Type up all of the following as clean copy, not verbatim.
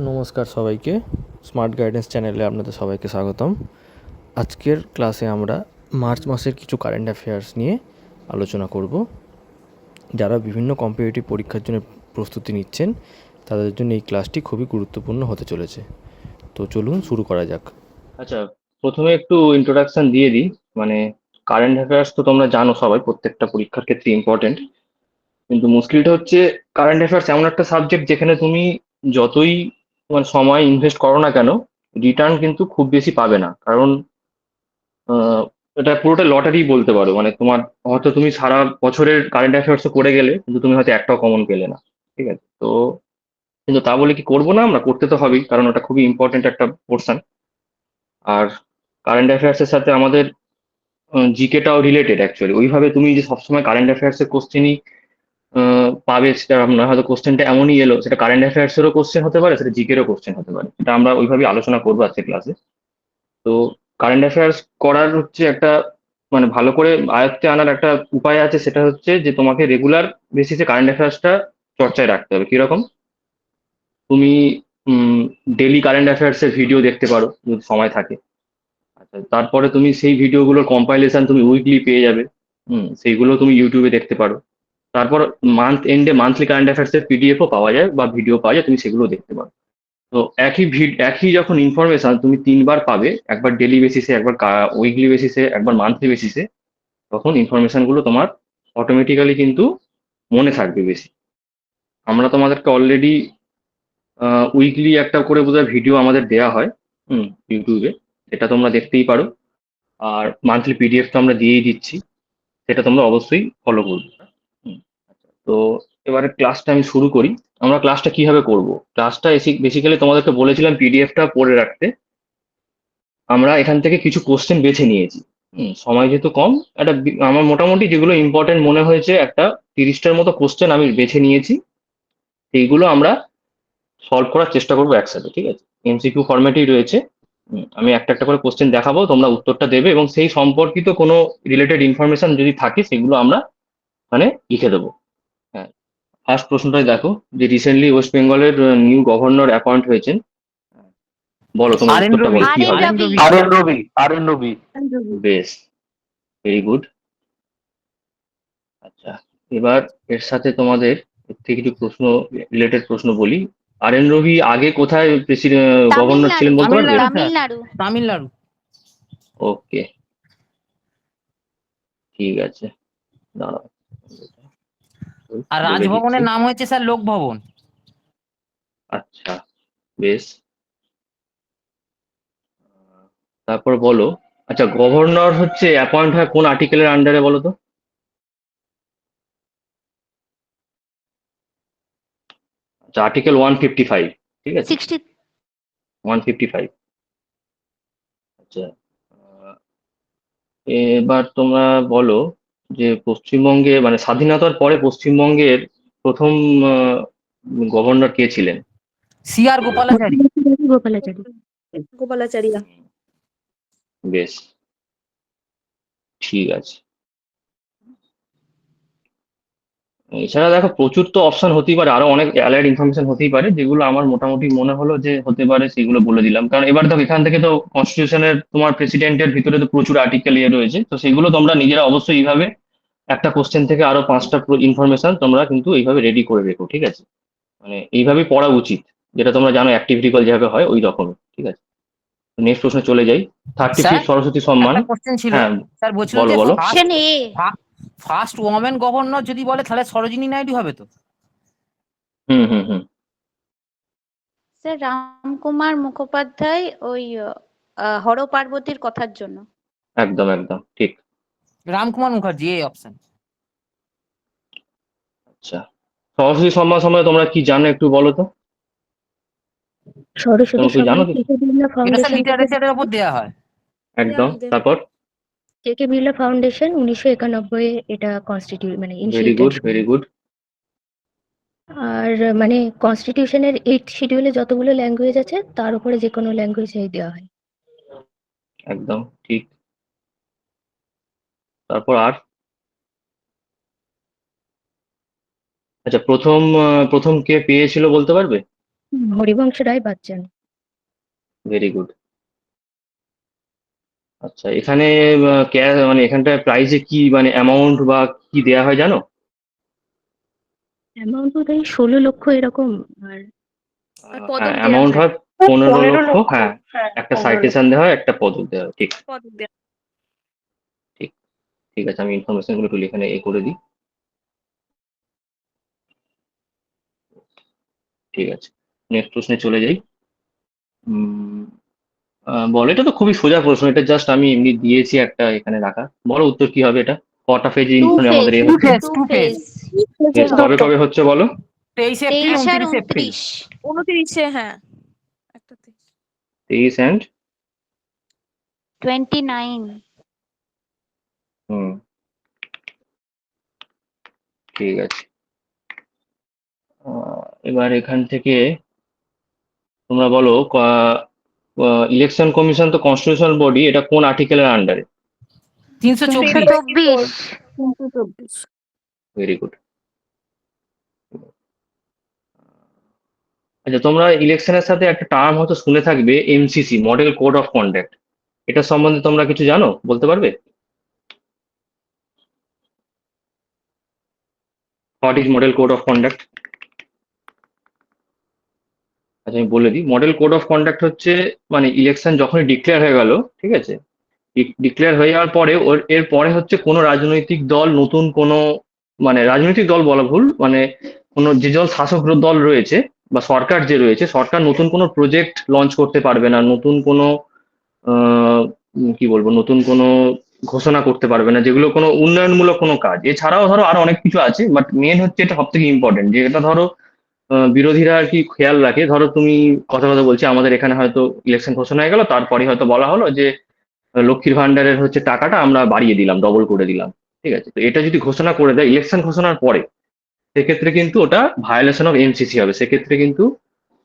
নমস্কার সবাইকে, smart guidance চ্যানেলে আপনাদের সবাইকে স্বাগতম। আজকের ক্লাসে আমরা মার্চ মাসের কিছু কারেন্ট অ্যাফেয়ার্স নিয়ে আলোচনা করব। যারা বিভিন্ন কম্পিটিটিভ পরীক্ষার জন্য প্রস্তুতি নিচ্ছেন তাদের জন্য এই ক্লাসটি খুবই গুরুত্বপূর্ণ হতে চলেছে। তো চলুন শুরু করা যাক। আচ্ছা, প্রথমে একটু ইন্ট্রোডাকশন দিয়ে দিই। মানে কারেন্ট অ্যাফেয়ার্স তো তোমরা জানো সবাই, প্রত্যেকটা পরীক্ষার ক্ষেত্রে ইম্পর্টেন্ট। কিন্তু মুশকিলটা হচ্ছে কারেন্ট অ্যাফেয়ার্স এমন একটা সাবজেক্ট যেখানে তুমি যতই সময় ইনভেস্ট করো না কেন, রিটার্ন কিন্তু খুব বেশি পাবে না। কারণ আহ, এটা পুরোটা লটারি বলতে পারো। মানে তোমার হয়তো তুমি সারা বছরের কারেন্ট অ্যাফেয়ার্স করে গেলে, কিন্তু তুমি হয়তো একটাও কমন পেলে না। ঠিক আছে? তো কিন্তু তা বলে কি করবো না, আমরা করতে তো হবেই, কারণ ওটা খুবই ইম্পর্টেন্ট একটা পোর্শন। আর কারেন্ট অ্যাফেয়ার্স এর সাথে আমাদের জিকেটাও রিলেটেড অ্যাকচুয়ালি। ওইভাবে তুমি যে সবসময় কারেন্ট অ্যাফেয়ার্স এর কোশ্চেনই পাবে সেটা আমরা হয়তো, কোশ্চেনটা এমনই এলো, সেটা কারেন্ট অ্যাফেয়ার্স এরও কোশ্চেন হতে পারে, সেটা জিকেরও কোশ্চেন হতে পারে। এটা আমরা ওইভাবে আলোচনা করবো আজকে ক্লাসে। তো কারেন্ট অ্যাফেয়ার্স করার হচ্ছে একটা, মানে ভালো করে আয়ত্তে আনার একটা উপায় আছে, সেটা হচ্ছে যে তোমাকে রেগুলার বেসিসে কারেন্ট অ্যাফেয়ার্সটা চর্চায় রাখতে হবে। কিরকম? তুমি ডেলি কারেন্ট অ্যাফেয়ার্স এর ভিডিও দেখতে পারো যদি সময় থাকে। আচ্ছা, তারপরে তুমি সেই ভিডিওগুলোর কম্পাইলেশন তুমি উইকলি পেয়ে যাবে। সেইগুলো তুমি ইউটিউবে দেখতে পারো। তারপর মান্থ এন্ডে মান্থলি কারেন্ট অ্যাফেয়ার্স এর পিডিএফও পাওয়া যায় বা ভিডিও পাওয়া যায়, তুমি সেগুলো দেখতে পারো। তো একই যখন ইনফরমেশন তুমি তিনবার পাবে, একবার ডেলি বেসিসে, একবার উইকলি বেসিসে, একবার মান্থলি বেসিসে, তখন ইনফরমেশন গুলো তোমার অটোমেটিক্যালি কিন্তু মনে থাকবে বেশি। আমরা তোমাদেরকে অলরেডি উইকলি একটা করে বোধহয় ভিডিও আমাদের দেয়া হয় ইউটিউবে, সেটা তোমরা দেখতেই পারো। আর মান্থলি পিডিএফ তো আমরা দিয়েই দিচ্ছি, সেটা তোমরা অবশ্যই ফলো করবে। হুম, তো এবারে ক্লাসটা আমি শুরু করি। আমরা ক্লাসটা কিভাবে করব? ক্লাসটা বেসিক্যালি তোমাদেরকে বলেছিলাম পিডিএফটা পড়ে রাখতে। আমরা এখান থেকে কিছু কোশ্চেন বেছে নিয়েছি। সময় যেহেতু কম, আমার মোটামুটি যেগুলো ইম্পর্টেন্ট মনে হয়েছে, একটা 30টার মতো কোশ্চেন আমি বেছে নিয়েছি। সেইগুলো আমরা সলভ করার চেষ্টা করবো একসাথে, ঠিক আছে? এমসিকিউ ফরম্যাটেই রয়েছে। আমি একটা একটা করে কোশ্চেন দেখাবো, তোমরা উত্তরটা দেবে, এবং সেই সম্পর্কিত কোনো রিলেটেড ইনফরমেশন যদি থাকে সেগুলো আমরা মানে লিখে দেবো। হ্যাঁ, ফার্স্ট প্রশ্নটাই দেখো, যে রিসেন্টলি ওয়েস্ট বেঙ্গলের নিউ গভর্নর অ্যাপয়েন্ট হয়েছেন। বলো, তোমার আর এন উত্তরটা রবি বলো কি আর এন হবে। রবি। আর এন রবি আর এন রবি বেশ, ভেরি গুড। আচ্ছা, এবার এর সাথে তোমাদের এর থেকে কিছু প্রশ্ন, রিলেটেড প্রশ্ন বলি। আর এন রবি আগে কোথায় গভর্নর তামিলনাড়ু, ছিলেন বলতে পারবে? তামিলনাড়ু স্যার, তামিলনাড়ু। তামিলনাড়ু। ওকে, ঠিক আছে, দাঁড়াও, আর বলে দিচ্ছি। রাজভবনের নাম হয়েছে স্যার লোক ভবন। আচ্ছা, বেশ। তারপর বলো, আচ্ছা, গভর্নর হচ্ছে অ্যাপয়েন্ট হয় কোন আর্টিকেলের আন্ডারে বলো তো? আচ্ছা, আর্টিকেল 155, ঠিক আছে, 60। 155। আচ্ছা, আহ, এবার তোমরা বলো যে পশ্চিমবঙ্গে, মানে স্বাধীনতার পরে পশ্চিমবঙ্গের প্রথম গভর্নর কে ছিলেন? সি আর গোপালাচারী। গোপালাচারী। গোপালাচারিয়া। বেশ, ঠিক আছে। এছাড়া দেখো, প্রচুর তো অপশন হতেই পারে, আরো অনেক অ্যালাইড ইনফরমেশন হতেই পারে, যেগুলো আমার মোটামুটি মনে হলো যে হতে পারে সেগুলো বলে দিলাম। কারণ এবার দেখো, এখান থেকে তো কনস্টিটিউশনের তোমার প্রেসিডেন্টের ভিতরে তো প্রচুর আর্টিকেল রয়েছে, তো সেগুলো তোমরা নিজেরা অবশ্যই এইভাবে একটা কোশ্চেন থেকে আরো 5টা ইনফরমেশন তোমরা কিন্তু এইভাবে রেডি করে রেখো, ঠিক আছে? মানে এইভাবেই পড়া উচিত, যেটা তোমরা জানো অ্যাক্টিভিটি কল যেভাবে হয় ওই রকম, ঠিক আছে? নেক্সট প্রশ্নে চলে যাই। থার্টি স্যার ফিফথ সরস্বতী সম্মান। একটা কোশ্চেন ছিল, হ্যাঁ, স্যার বলছিল বলো যে বলো। Option A. First women governor যদি বলে তাহলে সরোজিনী নাইডু হবে তো? হুম হুম হুম স্যার রামকুমার মুখোপাধ্যায় ওই হর পার্বতীর কথার জন্য। একদম একদম ঠিক। রামকুমার মুখার্জি, এই অপশন। আচ্ছা, সরস্বতী সম্মান সম্বন্ধে তোমরা কি জানো একটু বলো তো? সরস্বতী তোমরা কি জানো সম্মান কিছু? কে কে বিড়লা এটা স্যার ফাউন্ডেশন থেকে, লিটারেচারের উপর দেওয়া হয়। একদম, তারপর? কে কে বিড়লা ফাউন্ডেশন 1991 এটা মানে very initiated. Good, very good. আর মানে কনস্টিটিউশনের 8 শিডিউলে যতগুলো ল্যাঙ্গুয়েজ আছে তার উপরে যে কোনো ল্যাঙ্গুয়েজ দেওয়া হয়। একদম ঠিক। তারপর আর? আচ্ছা, প্রথম কে পেয়েছিল বলতে পারবে? হরিবংশ রায় বাচ্চান। Very good. আচ্ছা, এখানে মানে এখানটায় প্রাইজে কি মানে অ্যামাউন্ট বা কি দেয়া হয় জানো? অ্যামাউন্ট বোধহয় 16 লক্ষ এরকম। আর আর হ্যাঁ, পদক দেওয়া অ্যামাউন্ট হয়। হয় 15 লক্ষ। হ্যাঁ, একটা সাইটেশন দেওয়া হয়, একটা পদক দেওয়া হয়। ঠিক পদক দেওয়া ঠিক ঠিক আছে, আমি ইনফরমেশন গুলো একটু এখানে করে দিই। ঠিক আছে, নেক্সট প্রশ্নে চলে যাই। উম, বলো, এটা তো খুবই সোজা প্রশ্ন, এটা জাস্ট আমি এমনি দিয়েছি একটা এখানে রাখা। বলো উত্তর কি হবে এটা? কটা ফেজ টু ইনফর্ম আমাদের ফেজ, এ টু হচ্ছে? Phase, two two phase. Phase, Yes, কবে কবে হচ্ছে বলো? 23 এপ্রিল, 23 আর 29 এপ্রিল। 29। 29-এ, হ্যাঁ একটাতে। 23 অ্যান্ড 29। হুম, ঠিক আছে। এবার এখান থেকে তোমরা বলো, ইলেকশন কমিশন তো কনস্টিটিউশনাল বডি, এটা কোন আর্টিকেলের আন্ডারে? 324। 324। 324। Very good. আচ্ছা, তোমরা ইলেকশনের সাথে একটা টার্ম হয়তো শুনে থাকবে, MCC, model code of conduct. এটা সম্বন্ধে তোমরা কিছু জানো, বলতে পারবে? What is model code of conduct? আচ্ছা, আমি বলে দিই। মডেল কোড অফ কন্ডাক্ট হচ্ছে মানে ইলেকশন যখনই ডিক্লেয়ার হয়ে গেল, ঠিক আছে, ডিক্লেয়ার হয়ে যাওয়ার পরে এর পরে হচ্ছে কোনো রাজনৈতিক দল নতুন কোনো, মানে রাজনৈতিক দল বলা ভুল, মানে কোনো যে দল শাসক দল রয়েছে বা সরকার যে রয়েছে, সরকার নতুন কোনো প্রজেক্ট লঞ্চ করতে পারবে না, নতুন কোনো কি বলবো, নতুন কোনো ঘোষণা করতে পারবে না, যেগুলো কোনো উন্নয়নমূলক কোনো কাজ। এছাড়াও ধরো আরো অনেক কিছু আছে, বাট মেন হচ্ছে এটা সব থেকে ইম্পর্টেন্ট, যে এটা ধরো বিরোধীরা আর কি খেয়াল রাখে। ধরো তুমি কথা কথা বলছি, আমাদের এখানে হয়তো ইলেকশন ঘোষণা হয়ে গেল, তারপরে হয়তো বলা হলো যে লক্ষ্মীর ভান্ডারের হচ্ছে টাকাটা আমরা বাড়িয়ে দিলাম, ডবল করে দিলাম। ঠিক আছে, তো এটা যদি ঘোষণা করে দেয় ইলেকশন ঘোষণার পরে, সেক্ষেত্রে কিন্তু ওটা ভায়োলেশন অফ এমসিসি হবে। সেক্ষেত্রে কিন্তু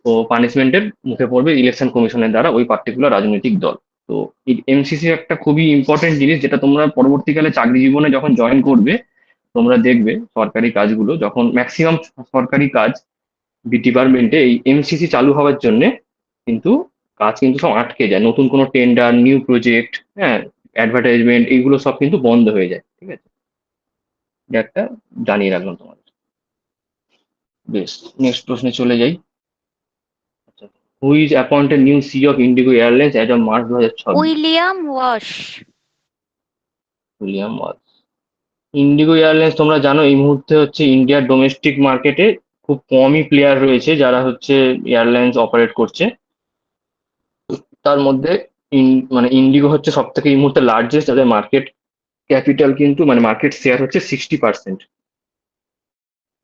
ও পানিশমেন্টের মুখে পড়বে ইলেকশন কমিশনের দ্বারা ওই পার্টিকুলার রাজনৈতিক দল। তো এমসিসি একটা খুবই ইম্পর্টেন্ট জিনিস, যেটা তোমরা পরবর্তীকালে চাকরি জীবনে যখন জয়েন করবে, তোমরা দেখবে সরকারি কাজগুলো যখন ম্যাক্সিমাম সরকারি কাজ ডিপার্টমেন্টে এই এমসিসি চালু হওয়ার জন্য কিন্তু কাজ কিন্তু সব আটকে যায়, নতুন কোনো টেন্ডার, নিউ প্রজেক্ট, হ্যাঁ, অ্যাডভার্টাইজমেন্ট, এইগুলো সব কিন্তু বন্ধ হয়ে যায়। ঠিক আছে, এটা একটা জানিয়ে রাখলাম তোমাদের। বেশ, নেক্সট প্রশ্নে চলে যাই। আচ্ছা, who is appointed new CEO of IndiGo Airlines as of March 2026? William Walsh. William Walsh. IndiGo Airlines তোমরা জানো এই মুহূর্তে হচ্ছে ইন্ডিয়ার ডোমেস্টিক মার্কেটে খুব কমই প্লেয়ার রয়েছে যারা হচ্ছে এয়ারলাইন্স অপারেট করছে। তার মধ্যে মানে ইন্ডিগো হচ্ছে সব থেকে এই মুহূর্তে লার্জেস্ট, যাদের মার্কেট ক্যাপিটাল কিন্তু মানে মার্কেট শেয়ার হচ্ছে 60%।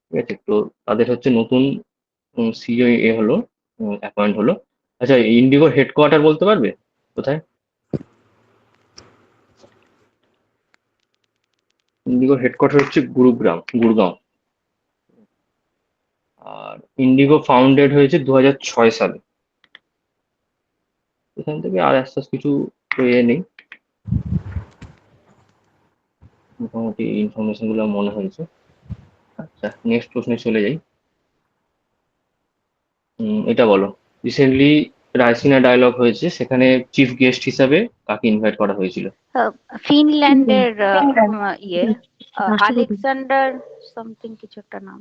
ঠিক আছে, তো তাদের হচ্ছে নতুন সিইও হলো, অ্যাপয়েন্ট হলো। আচ্ছা, ইন্ডিগোর হেডকোয়ার্টার বলতে পারবে কোথায়? ইন্ডিগোর হেডকোয়ার্টার হচ্ছে গুরগাঁও। আর ইন্ডিগো ফাউন্ডেড হয়েছে 2006 সালে। এখান থেকে আর আস্তে আস্তে কিছু তো নেই, মোটামুটি ইনফরমেশন গুলো মনে হয়েছে। আচ্ছা, নেক্সট প্রশ্নে চলে যাই। এটা বলো, রিসেন্টলি রাইসিনা ডায়লগ হয়েছে, সেখানে চিফ গেস্ট হিসাবে কাকে ইনভাইট করা হয়েছিল? ফিনল্যান্ডের ইয়ে রাষ্ট্রপতি। আলেকজান্ডার সামথিং কিছু একটা নাম।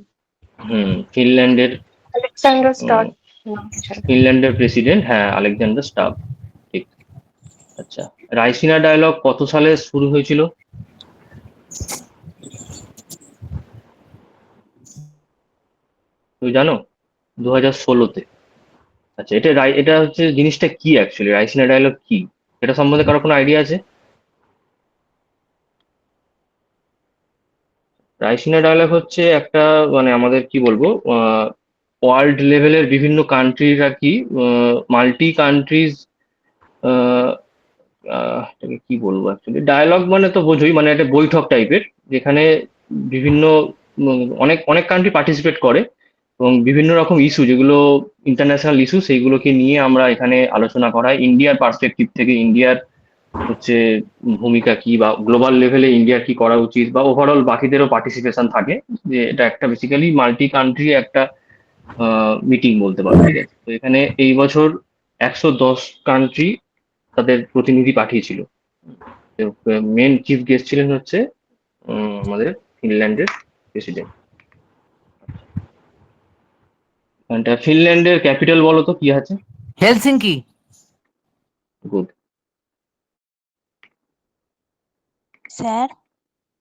ফিনল্যান্ডের আলেকজান্ডার স্টার্ট। ফিনল্যান্ডের প্রেসিডেন্ট, হ্যাঁ, আলেকজান্ডার স্টাব। ঠিক। আচ্ছা, রাইসিনা ডায়লগ কত সালে শুরু হয়েছিল? তুমি জানো? 2016-তে। আচ্ছা, এটা হচ্ছে জিনিসটা কি অ্যাকচুয়ালি, রাইসিনা ডায়লগ কি, এটা সম্বন্ধে কারো কোনো আইডিয়া আছে? রাইসিনা ডায়লগ হচ্ছে একটা, মানে আমাদের কি বলবো, ওয়ার্ল্ড লেভেলের বিভিন্ন কান্ট্রির আর কি, মাল্টি কান্ট্রিজ, এটাকে কি বলবো অ্যাকচুয়ালি, ডায়ালগ মানে তো বোঝোই, মানে একটা বৈঠক টাইপের, যেখানে বিভিন্ন অনেক অনেক কান্ট্রি পার্টিসিপেট করে, এবং বিভিন্ন রকম ইস্যু যেগুলো ইন্টারন্যাশনাল ইস্যু, সেইগুলোকে নিয়ে আমরা এখানে আলোচনা করা হয় ইন্ডিয়ার পার্সপেক্টিভ থেকে। ইন্ডিয়ার হচ্ছে ভূমিকা কি, বা গ্লোবাল লেভেলে ইন্ডিয়ার কি করা উচিত, বা ওভারঅল বাকিদেরও পার্টিসিপেশন থাকে। যে এটা একটা বেসিক্যালি মাল্টি কান্ট্রি একটা মিটিং বলতে পারো, ঠিক আছে? তো এখানে এই বছর 110 কান্ট্রি তাদের প্রতিনিধি পাঠিয়েছিল। মেন চিফ গেস্ট ছিলেন হচ্ছে আমাদের ফিনল্যান্ডের প্রেসিডেন্ট। ফিনল্যান্ডের ক্যাপিটাল বলো তো কি আছে? হেলসিঙ্কি। গুড। স্যার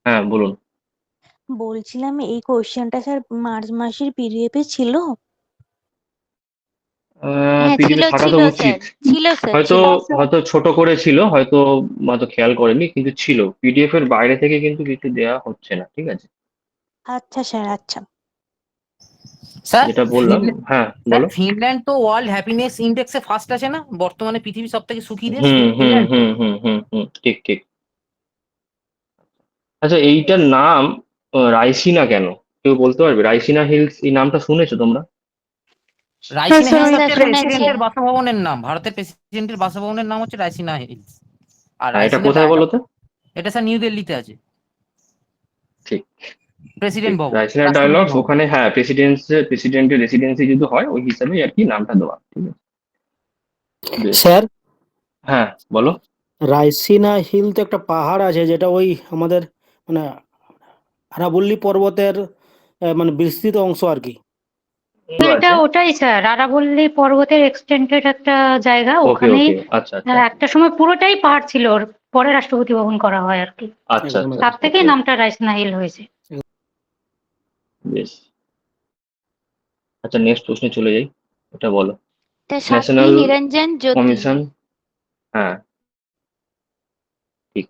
হ্যাঁ বলুন। বলছিলাম এই কোশ্চেনটা স্যার মার্চ মাসের পিডিএফে ছিল? হ্যাঁ পিডিএফ ছিল থাকা ছিল তো স্যার, উচিত। ছিল স্যার, হয়তো ছিল। হয়তো ছোট করে ছিল, হয়তো খেয়াল করেনি, কিন্তু ছিল। পিডিএফ এর বাইরে থেকে কিন্তু কিছু দেওয়া হচ্ছে না, ঠিক আছে? আচ্ছা স্যার, আচ্ছা। স্যার যেটা বললাম, হ্যাঁ স্যার বলো। ফিনল্যান্ড তো ওয়ার্ল্ড হ্যাপিনেস ইন্ডেক্সে ফার্স্ট আছে না? বর্তমানে পৃথিবীর সব থেকে সুখী দেশ হুম হুম ফিনল্যান্ড। হুম হুম হুম হুম, ঠিক ঠিক। আচ্ছা, এইটার নাম রাইসিনা কেন? কেউ বলতে পারবে? রাইসিনা হিলস, এই নামটা শুনেছো তোমরা? রাইসিনা হিলস স্যার হচ্ছে শুনেছি। প্রেসিডেন্টের বাসভবনের নাম, ভারতের প্রেসিডেন্টের বাসভবনের নাম হচ্ছে রাইসিনা হিলস। আর হ্যাঁ, এটা রাইসিনা কোথায় বলো ডায়লগ, তো? এটা স্যার নিউ দিল্লিতে আছে, ঠিক প্রেসিডেন্ট ঠিক, ভবন, রাইসিনা রাষ্ট্রপতি ডায়লগস ভবন। ওখানে, হ্যাঁ, প্রেসিডেন্টের রেসিডেন্সি যদি হয় ওই হিসাবে আর কি নামটা দেওয়া, ঠিক আছে? বেশ। স্যার, হ্যাঁ বলো। রাইসিনা হিল তো একটা পাহাড় আছে যেটা ওই আমাদের মানে আরাবল্লী পর্বতের মানে বিস্তৃত অংশ আর কি। এটা ওটাই স্যার, আরাবল্লী পর্বতের এক্সটেন্ডেড একটা জায়গা, ওকে ওখানেই ওকে, আচ্ছা আচ্ছা একটা সময় পুরোটাই পাহাড় ছিল, ওর পরে রাষ্ট্রপতি ভবন করা হয় আর কি। আচ্ছা একদম আচ্ছা, তার একদম। থেকেই okay, নামটা রাইসিনা হিল হয়েছে। বেশ। আচ্ছা, নেক্সট প্রশ্নে চলে যাই। এটা বলো। তা সাধ্বী ন্যাশনাল নিরঞ্জন জ্যোতি। কমিশন, হ্যাঁ ঠিক।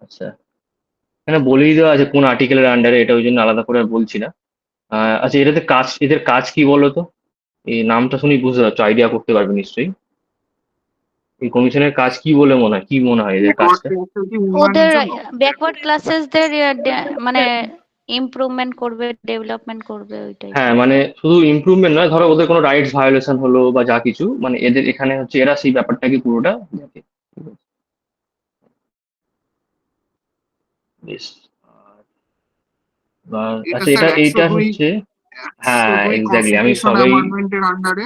আচ্ছা, এখানে বলেই দেওয়া আছে কোন আর্টিকেলের আন্ডারে, এটা ওই জন্য আলাদা করে আর বলছি না। আচ্ছা, এদের কাজ কি বলো তো? এই নামটা শুনেই বুঝতে পারছো, আইডিয়া করতে পারবে নিশ্চয়ই। এই কমিশনের কাজ কি বলে মনে হয়, কি মনে হয় এদের কাজটা? ওদের ব্যাকওয়ার্ড ক্লাসেসদের মানে ইমপ্রুভমেন্ট করবে, ডেভেলপমেন্ট করবে, ওই হ্যাঁ, টাইপের। মানে শুধু ইমপ্রুভমেন্ট নয়, ধরো ওদের কোনো রাইটস ভায়োলেশন হলো বা যা কিছু, মানে এদের এখানে হচ্ছে এরা সেই ব্যাপারটাকে পুরোটা দেখে। ঠিক আছে, বেশ। আর এটা আচ্ছা, স্যার এটা এইটা 102 হচ্ছে, হ্যাঁ 102 এক্স্যাক্টলি, আমি কনস্টিটিউশন সবাই অ্যামেন্ডমেন্টের আন্ডারে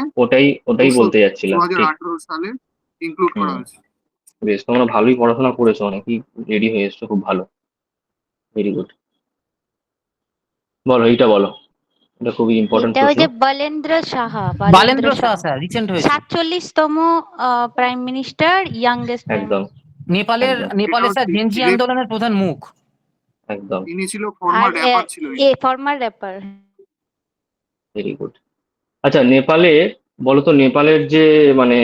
ওটাই বলতে যাচ্ছিলাম, ঠিক। 2018 সালে ইনক্লুড করা হুম, হয়েছে। বেশ, তোমরা ভালোই পড়াশোনা করেছো, অনেকই রেডি হয়ে এসছো, খুব ভালো, ভেরি গুড। বলো, এইটা বলো, এটা খুবই ইম্পর্টেন্ট এটা ওই প্রশ্ন। যে বলেন্দ্র সাহা, বালেন্দ্র শাহ স্যার রিসেন্ট হয়েছে। 47তম প্রাইম মিনিস্টার, ইয়াংগেস্ট প্রাইম একদম নেপালে একদম স্যার জেনজি ছিলেন, আন্দোলনের প্রধান মুখ। একদম, তিনি ছিল আর ফর্মার র্যাপার ছিলেন। Former rapper. Very good. আচ্ছা, বলো তো, নেপালের যে মানে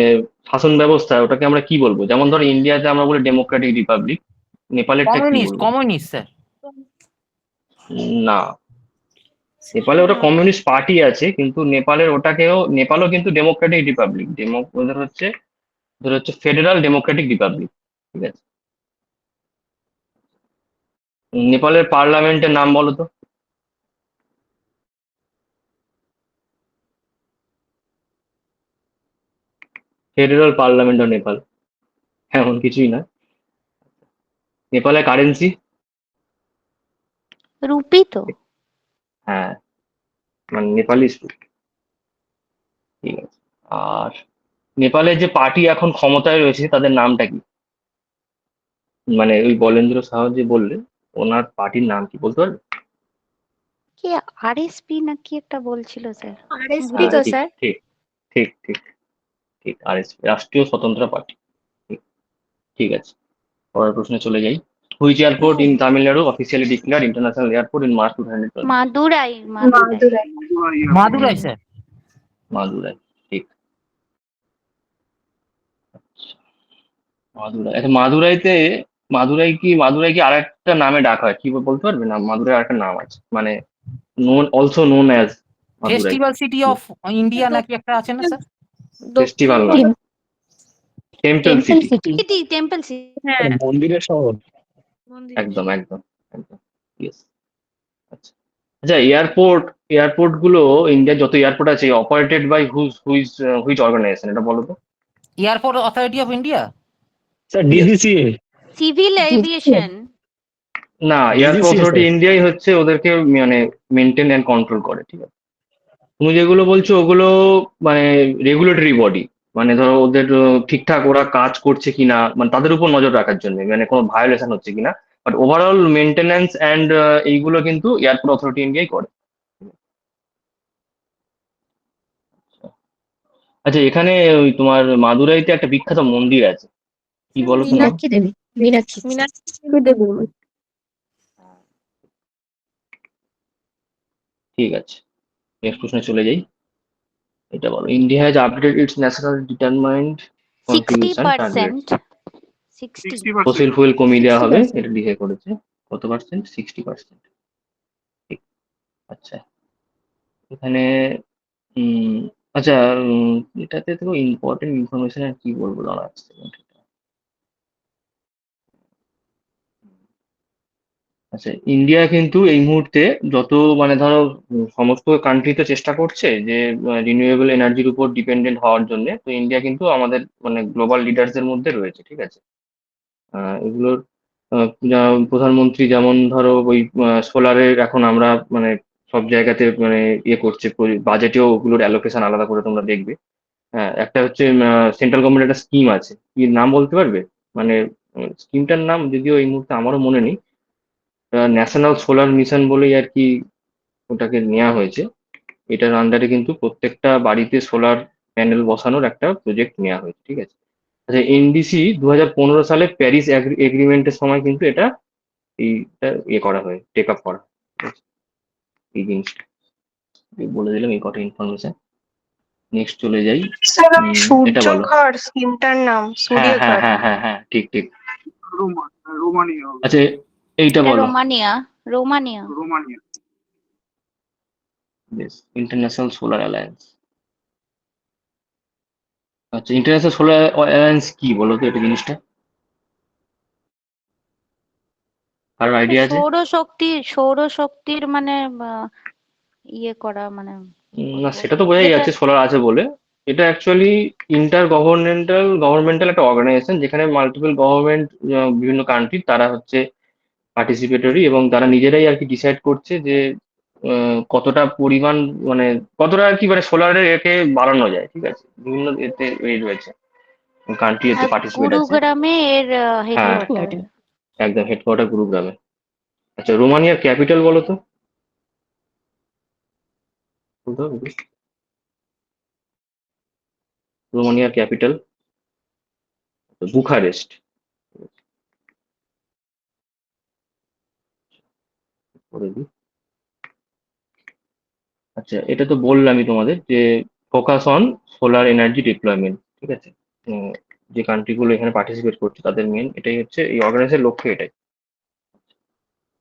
শাসন ব্যবস্থা, ওটাকে আমরা কি বলবো? যেমন ধরো ইন্ডিয়াতে আমরা বলি ডেমোক্রেটিক রিপাবলিক, নেপালেরটা কি বলবো? Communist sir. না, নেপালে ওটা কমিউনিস্ট পার্টি আছে, কিন্তু নেপালও কিন্তু ডেমোক্রেটিক রিপাবলিক। ওদের হচ্ছে ফেডারাল ডেমোক্রেটিক রিপাবলিক, ঠিক আছে? নেপালের পার্লামেন্টের নাম বলো তো? ফেডারাল পার্লামেন্ট অফ নেপাল, এমন কিছুই না। নেপালের কারেন্সি? রুপি তো। হ্যাঁ, মানে নেপালি রুপি, ঠিক আছে। আর নেপালের যে পার্টি এখন ক্ষমতায় রয়েছে তাদের নামটা কি? মানে ওই বলেন্দ্র সাহা যে বললে, ওনার পার্টির নাম কি বলতে পারবে? কি আরএসপি নাকি একটা বলছিল স্যার। আরএসপি হ্যাঁ তো ঠিক স্যার। ঠিক ঠিক ঠিক ঠিক, আরএসপি, রাষ্ট্রীয় স্বতন্ত্র পার্টি। ঠিক, ঠিক আছে, পরের প্রশ্নে চলে যাই। Which airport in Tamil Nadu officially declare international airport in March 2020? Madurai, Madurai. Madurai sir. Madurai, ঠিক। আচ্ছা, মাদুরাই। আচ্ছা, মাদুরাই কি আর একটা নামে ডাকা হয়, কি বলতে পারবে না? মাদুরাই আর একটা নাম আছে, মানে also known as Madurai. Festival city of India নাকি একটা আছে না স্যার? ফেস্টিভ্যাল না, temple temple city. City. City, temple city. হ্যাঁ, মন্দিরের শহর। মন্দিরের একদম একদম একদম, ইয়েস। আচ্ছা আচ্ছা, এয়ারপোর্ট গুলো, ইন্ডিয়ার যত এয়ারপোর্ট আছে, অপারেটেড বাই হুইচ অর্গানাইজেশন, এটা বলো তো? Airport authority of India. Sir DGCA. Civil aviation. না, এয়ারপোর্ট ডিজিসিএস অথরিটি ইন্ডিয়াই হচ্ছে ওদেরকে মানে মেনটেন অ্যান্ড কন্ট্রোল করে, ঠিক আছে। তুমি যেগুলো বলছো ওগুলো মানে রেগুলেটরি বডি, মানে ধরো ওদের ঠিকঠাক ওরা কাজ করছে কিনা, মানে তাদের উপর নজর রাখার জন্য, মানে কোনো ভায়োলেশন হচ্ছে কিনা। বাট ওভারঅল মেনটেন্যান্স অ্যান্ড এইগুলো কিন্তু এয়ারপোর্ট অথরিটি ইন্ডিয়াই করে। আচ্ছা, এখানে ওই তোমার মাদুরাইতে একটা বিখ্যাত মন্দির আছে, কি বলো তো নাম? মীনাক্ষী দেবী। মীনাক্ষী। মীনাক্ষী দেবী। ঠিক আছে, নেক্সট প্রশ্নে চলে যাই। এটা বলো, India has updated it's national determined 60%। Contribution target. 60। 60%। Fossil fuel কমিয়ে দেওয়া হবে, 60%। এটা ডিসাইড করেছে। কত পার্সেন্ট? 60%। ঠিক। আচ্ছা, এখানে উম, আচ্ছা, এটাতে তো ইম্পর্টেন্ট ইনফরমেশন আর কি বলবো, দাঁড়া এক second। আচ্ছা, ইন্ডিয়া কিন্তু এই মুহূর্তে যত মানে ধরো সমস্ত কান্ট্রি তো চেষ্টা করছে যে রিনিউয়েবল এনার্জির উপর ডিপেন্ডেন্ট হওয়ার জন্য। তো ইন্ডিয়া কিন্তু আমাদের মানে গ্লোবাল লিডার্সদের মধ্যে রয়েছে, ঠিক আছে। এগুলোর প্রধানমন্ত্রী যেমন ধরো ওই সোলারের এখন আমরা মানে সব জায়গাতে মানে ইয়ে করছে, বাজেটেও ওগুলোর অ্যালোকেশন আলাদা করে তোমরা দেখবে। হ্যাঁ, একটা হচ্ছে সেন্ট্রাল গভর্নমেন্ট একটা স্কিম আছে, কি নাম বলতে পারবে? মানে স্কিমটার নাম যদিও এই মুহূর্তে আমারও মনে নেই। ন্যাশনাল সোলার মিশন বলেই আর কি ওটাকে নেওয়া হয়েছে। এটার আন্ডারে কিন্তু প্রত্যেকটা বাড়িতে সোলার প্যানেল বসানোর একটা প্রজেক্ট নেওয়া হয়েছে, ঠিক আছে। আচ্ছা, এনডিসি 2015 সালে প্যারিস এগ্রিমেন্টের সময় কিন্তু এটা এইটা ইয়ে করা হয়, টেক আপ করা হয়, ঠিক আছে? এই জিনিসটা বলে দিলাম, এই কটা ইনফরমেশন। নেক্সট চলে যাই। স্যার এটা বলো। সূর্যঘর স্কিমটার নাম হ্যাঁ হ্যাঁ সূর্যঘর। হ্যাঁ হ্যাঁ হ্যাঁ, ঠিক ঠিক। রোমানিয়া হবে। আচ্ছা, এইটা এটা বলো। রোমানিয়া। রোমানিয়া। রোমানিয়া। বেশ, ইন্টারন্যাশনাল সোলার অ্যালায়েন্স। আচ্ছা, ইন্টারন্যাশনাল সোলার অ্যালায়েন্স কি বলো তো এটা জিনিসটা? কারোর আইডিয়া আছে? সৌরশক্তির মানে ইয়ে করা মানে কি না, বলবো, সেটা তো বোঝাই যেটা যাচ্ছে সোলার আছে বলে। এটা অ্যাকচুয়ালি ইন্টার গভর্নমেন্টাল একটা অর্গানাইজেশন, যেখানে মাল্টিপল গভর্নমেন্ট, বিভিন্ন কান্ট্রি তারা হচ্ছে পার্টিসিপেটরি, এবং তারা নিজেরাই আর কি ডিসাইড করছে যে কতটা পরিমাণ মানে কতটা আর কি মানে সোলারের একে বাড়ানো যায়, ঠিক আছে। বিভিন্ন এতে এই রয়েছে, কান্ট্রি এতে আর পার্টিসিপেট আছে। গুরুগ্রামে এর হ্যাঁ, হেডকোয়ার্টার। একদম হেডকোয়ার্টার গুরুগ্রামে। আচ্ছা, রোমানিয়ার ক্যাপিটাল বলো তো, বলতে হবে কি? রোমানিয়ার ক্যাপিটাল বুখারেস্ট। করে দিই। আচ্ছা, এটা তো বললামই তোমাদের যে focus on solar energy deployment, ঠিক আছে। উম, যে কান্ট্রিগুলো এখানে পার্টিসিপেট করছে তাদের মেন এটাই হচ্ছে, এই অর্গানাইজের লক্ষ্য এটাই।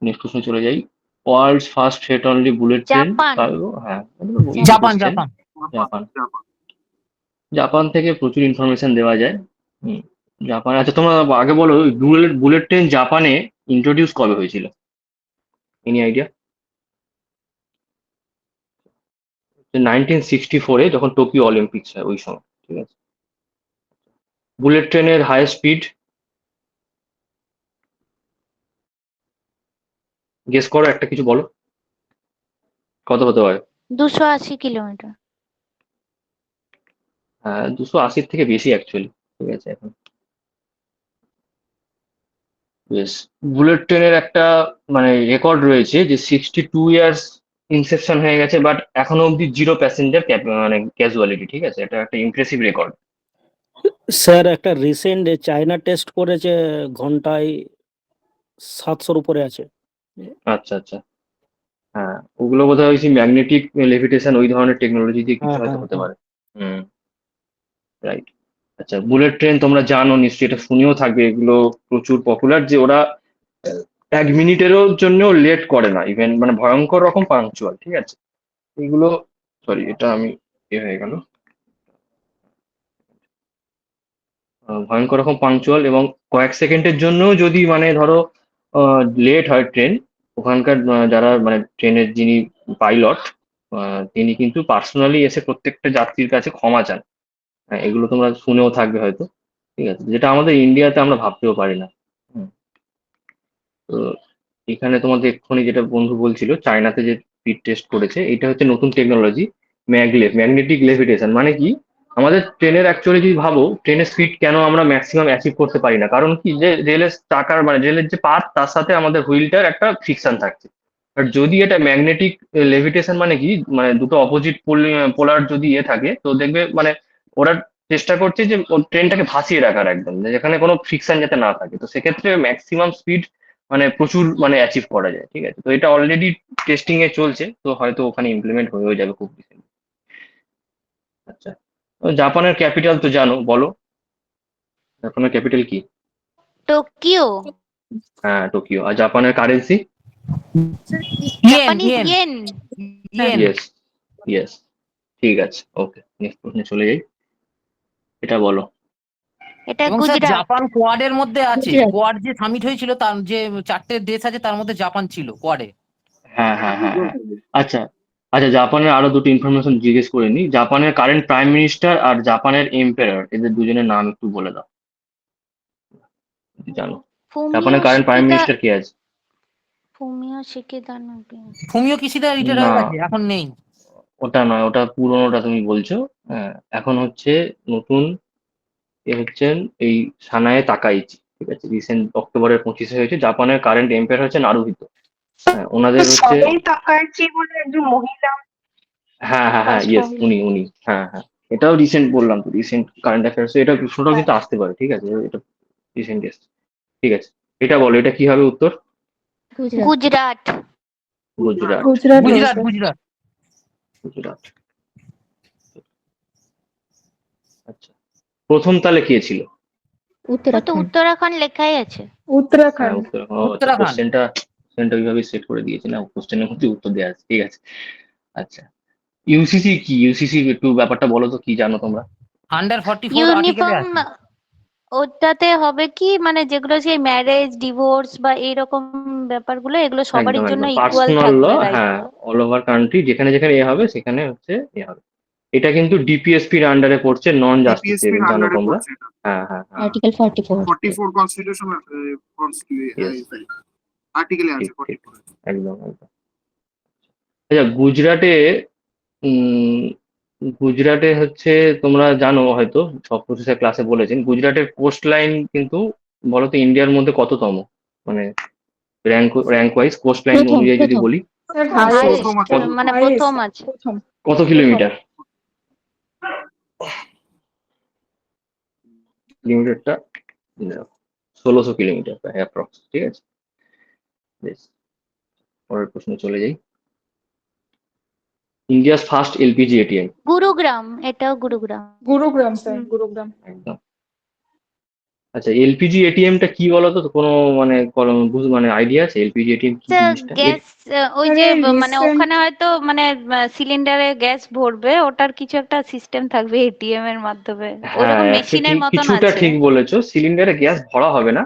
নেক্সট প্রশ্ন চলে যাই। World's first head only bullet train. Japan. হ্যাঁ, Japan question. Japan. Japan. Japan. Japan থেকে প্রচুর ইনফরমেশন দেওয়া যায়। হুম, জাপান। আচ্ছা, তোমরা আগে বলো, বুলেট বুলেট ট্রেন জাপানে ইন্ট্রোডিউস কবে হয়েছিল? Any idea? 1964-এ, যখন টোকিও অলিম্পিক্স হয় ওই সময়, ঠিক আছে। বুলেট ট্রেনের হাইয়েস্ট স্পিড গেস করো, একটা কিছু বলো, কত হতে পারে? 280 কিলোমিটার। হ্যাঁ, 280 থেকে বেশি অ্যাকচুয়ালি, ঠিক আছে এখন। বেশ, বুলেট ট্রেনের একটা মানে রেকর্ড রয়েছে যে 62 ইয়ার্স ইনসেপশন হয়ে গেছে, বাট এখনো অব্দি 0 প্যাসেঞ্জার মানে ক্যাজুয়ালিটি, ঠিক আছে। এটা একটা ইমপ্রেসিভ রেকর্ড। স্যার একটা রিসেন্ট চায়না টেস্ট করেছে, ঘন্টায় 700-র উপরে আছে। আচ্ছা আচ্ছা, হ্যাঁ, ওগুলো বোধহয় ওই ম্যাগনেটিক লেভিটেশন ওই ধরনের টেকনোলজি দিয়ে কিছু হ্যাঁ হয়তো হ্যাঁ হতে হ্যাঁ। পারে। হুম, রাইট। আচ্ছা, বুলেট ট্রেন তোমরা জানো নিশ্চয়ই, এটা শুনেও থাকবে, এগুলো প্রচুর পপুলার, যে ওরা 1 মিনিটেরও জন্য লেট করে না, ইভেন মানে ভয়ঙ্কর রকম পাংচুয়াল, ঠিক আছে। এগুলো, সরি এটা আমি হয়ে গেল, ভয়ঙ্কর রকম পাংচুয়াল, এবং কয়েক সেকেন্ডের জন্য যদি মানে ধরো লেট হয় ট্রেন, ওখানকার যারা মানে ট্রেনের যিনি পাইলট, তিনি কিন্তু পার্সোনালি এসে প্রত্যেকটা যাত্রীর কাছে ক্ষমা চান। হ্যাঁ, এগুলো তোমরা শুনেও থাকবে হয়তো, ঠিক আছে, যেটা আমাদের ইন্ডিয়াতে আমরা ভাবতেও পারি না। হুম, তো এখানে তোমাদের এক্ষুনি যেটা বন্ধু বলছিল চায়নাতে যে স্পিড টেস্ট করেছে, এটা হচ্ছে নতুন টেকনোলজি, ম্যাগলেভ, ম্যাগনেটিক লেভিটেশন। মানে কি, আমাদের ট্রেনের অ্যাকচুয়ালি যদি ভাবো ট্রেনের স্পিড কেন আমরা ম্যাক্সিমাম অ্যাচিভ করতে পারি না, কারণ কি যে রেলের চাকার মানে রেলের যে পাত তার সাথে আমাদের হুইলটার একটা ফ্রিকশন থাকছে। আর যদি এটা ম্যাগনেটিক লেভিটেশন মানে কি, মানে দুটো অপোজিট পোলার যদি থাকে, তো দেখবে মানে ওরা চেষ্টা করছে যে ট্রেনটাকে ভাসিয়ে রাখার একদম, যেখানে কোনো ফ্রিকশন যাতে না থাকে। তো সেক্ষেত্রে ম্যাক্সিমাম স্পিড মানে প্রচুর মানে অ্যাচিভ করা যায়। ঠিক আছে, তো এটা অলরেডি টেস্টিং এ চলছে, তো হয়তো ওখানে ইমপ্লিমেন্ট হয়েও যাবে খুব রিসেন্টলি। আচ্ছা, তো জাপানের ক্যাপিটাল তো জানো, বলো জাপানের ক্যাপিটাল কি? টোকিও। হ্যাঁ, টোকিও। আর জাপানের currency? Yen Japanese yen yen. Yen. Yes, yes, ঠিক আছে, ওকে, নেক্সট প্রশ্নে চলে যাই। এটা বলো। এটা এবং স্যার গুজরাট। জাপান কোয়াডের মধ্যে আছে, গুজরাট। কোয়াড যে সামিট হয়েছিল তার যে 4টে দেশ আছে তার মধ্যে জাপান ছিল কোয়াডে। হ্যাঁ হ্যাঁ হ্যাঁ হ্যাঁ। আচ্ছা, আচ্ছা, জাপানের আরো দুটো ইনফরমেশন জিজ্ঞেস করে নি। জাপানের কারেন্ট প্রাইম মিনিস্টার আর জাপানের এম্পায়ার, এদের দুজনের নাম একটু বলে দাও যদি জানো। ফুমিও জাপানের কারেন্ট প্রাইম শিকিদা। মিনিস্টার কে আছে? ফুমিও শিকিদা নাকি? ফুমিও কিশিদা রিটায়ার না, হয়ে গেছে, এখন নেই। ওটা নয়, ওটা পুরোনোটা তুমি বলছো। হ্যাঁ, এখন হচ্ছে নতুন এ হচ্ছেন এই সানায়ে তাকাইচি। ঠিক আছে, রিসেন্ট অক্টোবরের 25-এ হয়েছে। জাপানের কারেন্ট এম্পায়ার হচ্ছে নারুহিতো। হ্যাঁ, ওনাদের হচ্ছে, সবাই তাকাচ্ছি বলে একজন মহিলা, হ্যাঁ হ্যাঁ হ্যাঁ, ফার্স্ট ইয়েস, মহিলা। উনি, হ্যাঁ হ্যাঁ। এটাও রিসেন্ট বললাম তো, রিসেন্ট কারেন্ট অ্যাফেয়ার্স, এটা প্রশ্নটাও কিন্তু আসতে পারে। ঠিক আছে, এটা রিসেন্ট এসছে। ঠিক আছে, এটা বলো, এটা কি হবে উত্তর? গুজরাট। গুজরাট। গুজরাট। গুজরাট গুজরাট গুজরাট। গুজরাট। আচ্ছা, প্রথম তাহলে কে ছিল? ও তো উত্তরাখণ্ড। উত্তরাখণ্ড লেখাই আছে। হ্যাঁ, উত্তরাখণ্ড। উত্তরাখণ্ড। ও আচ্ছা, উত্তরাখণ্ড। কোশ্চেনটা ওইভাবে সেট করে দিয়েছে না, কোশ্চেনের মধ্যে উত্তর দেওয়া আছে। ঠিক আছে। আচ্ছা, ইউসিসি কি? ইউসিসি একটু ব্যাপারটা বলো তো, কি জানো তোমরা? আন্ডার 44 আর্টিকেলে ইউনিফর্ম। আছে। ওটাতে হবে কি, মানে যেগুলো সেই ম্যারেজ ডিভোর্স বা এইরকম ব্যাপারগুলো, এগুলো সবারই একদম জন্য একদম ইকুয়াল পার্সোনাল ল, থাকবে, রাইট? হ্যাঁ, অল ওভার কান্ট্রি যেখানে যেখানে এ হবে সেখানে হচ্ছে এ হবে। এটা কিন্তু ডিপিএসপির আন্ডারে পড়ছে, নন ডিপিএসপির জাস্টিসেবল, জানো আন্ডারে তোমরা? পড়ছে এটা। হ্যাঁ হ্যাঁ হ্যাঁ, আর্টিকেল 44। 44 কনস্টিটিউশন ইয়েস, আর্টিকেলে আছে ঠিক ঠিক, 44। একদম একদম। আচ্ছা, গুজরাটে উম গুজরাটে হচ্ছে, তোমরা জানো হয়তো, সব প্রফেসর ক্লাসে বলেছেন, গুজরাটের কোস্ট লাইন কিন্তু বলতো ইন্ডিয়ার মধ্যে কততম, মানে র্যাঙ্ক ওয়াইজ কোস্ট লাইন প্রথম অনুযায়ী যদি প্রথম বলি? হাইয়েস্ট, প্রথম আছে, মানে প্রথম আছে। কত কিলোমিটার? কিলোমিটারটা 1600 কিলোমিটার প্রায় অ্যাপ্রক্স। ঠিক আছে, বেশ, পরের প্রশ্নে চলে যাই। India's first LPG ATM? Gurugram, এটাও গুরুগ্রাম। গুরুগ্রাম স্যার, গুরুগ্রাম। একদম। আচ্ছা, এলপিজি এটিএম টা কি বলতো, তো কোনো মানে মানে আইডিয়া আছে এলপিজি এটিএম কি জিনিসটা? গ্যাস, ওই যে আরে মানে recent- ওখানে হয়তো মানে সিলিন্ডারে গ্যাস ভরবে, ওটার কিছু একটা সিস্টেম থাকবে এটিএম এর মাধ্যমে, হ্যাঁ, ওরকম মেশিনের মতন কিছুটা আছে। ঠিক বলেছো, সিলিন্ডারে গ্যাস ভরা হবে না।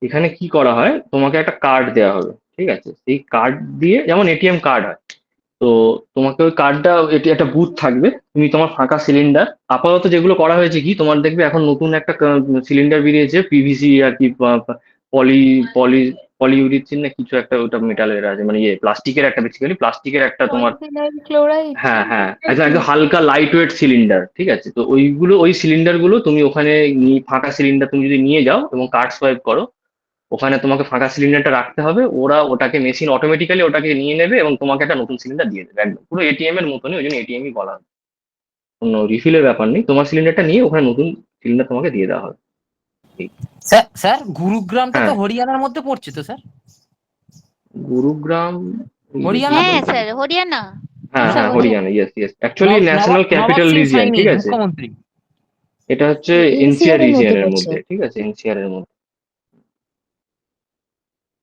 এখানে কি করা হয়, তোমাকে একটা কার্ড দেওয়া হবে। ঠিক আছে, সেই কার্ড দিয়ে, যেমন এটিএম কার্ড হয়, তো তোমাকে ওই কার্ডটা, এটি একটা বুথ থাকবে, তুমি তোমার ফাঁকা সিলিন্ডার, আপাতত যেগুলো করা হয়েছে কি, তোমার দেখবে এখন নতুন একটা সিলিন্ডার বেরিয়েছে, পিভিসি আর কি, পলি পলি পলিইউরিথিন না কিছু একটা, ওটা মেটালের আছে, মানে ইয়ে প্লাস্টিকের একটা, বেসিক্যালি প্লাস্টিকের একটা তোমার। পলিফিনাইল ক্লোরাইড। হ্যাঁ হ্যাঁ, একদম একদম হালকা লাইট ওয়েট সিলিন্ডার। ঠিক আছে, তো ওইগুলো, ওই সিলিন্ডার গুলো তুমি ওখানে ফাঁকা সিলিন্ডার তুমি যদি নিয়ে যাও এবং কার্ড সোয়াইপ করো, ওখানে তোমাকে ফাঁকা সিলিন্ডারটা রাখতে হবে, ওরা ওটাকে মেশিন অটোমেটিক্যালি ওটাকে নিয়ে নেবে এবং তোমাকে একটা নতুন সিলিন্ডার দিয়ে দেবে, একদম পুরো এটিএম এর মতনই, ওই জন্য এটিএমই বলা হয়। কোনো রিফিলের ব্যাপার নেই, তোমার সিলিন্ডারটা নিয়ে ওখানে নতুন সিলিন্ডার তোমাকে দিয়ে দেওয়া হবে। স্যার স্যার গুরুগ্রামটা তো হ্যাঁ, হরিয়ানার মধ্যে পড়ছে তো স্যার? গুরুগ্রাম, হরিয়ানা তো? হ্যাঁ স্যার, হরিয়ানা। হ্যাঁ হ্যাঁ, Haryana, yes yes, actually national নবাব ক্যাপিটাল সিং রিজিয়ন। সাইনি ঠিক আছে, মুখ্যমন্ত্রী। এটা হচ্ছে NCR এনসিআর এর মধ্যে রিজিয়নের পড়ছে। মধ্যে। ঠিক আছে, এনসিআর এর মধ্যে।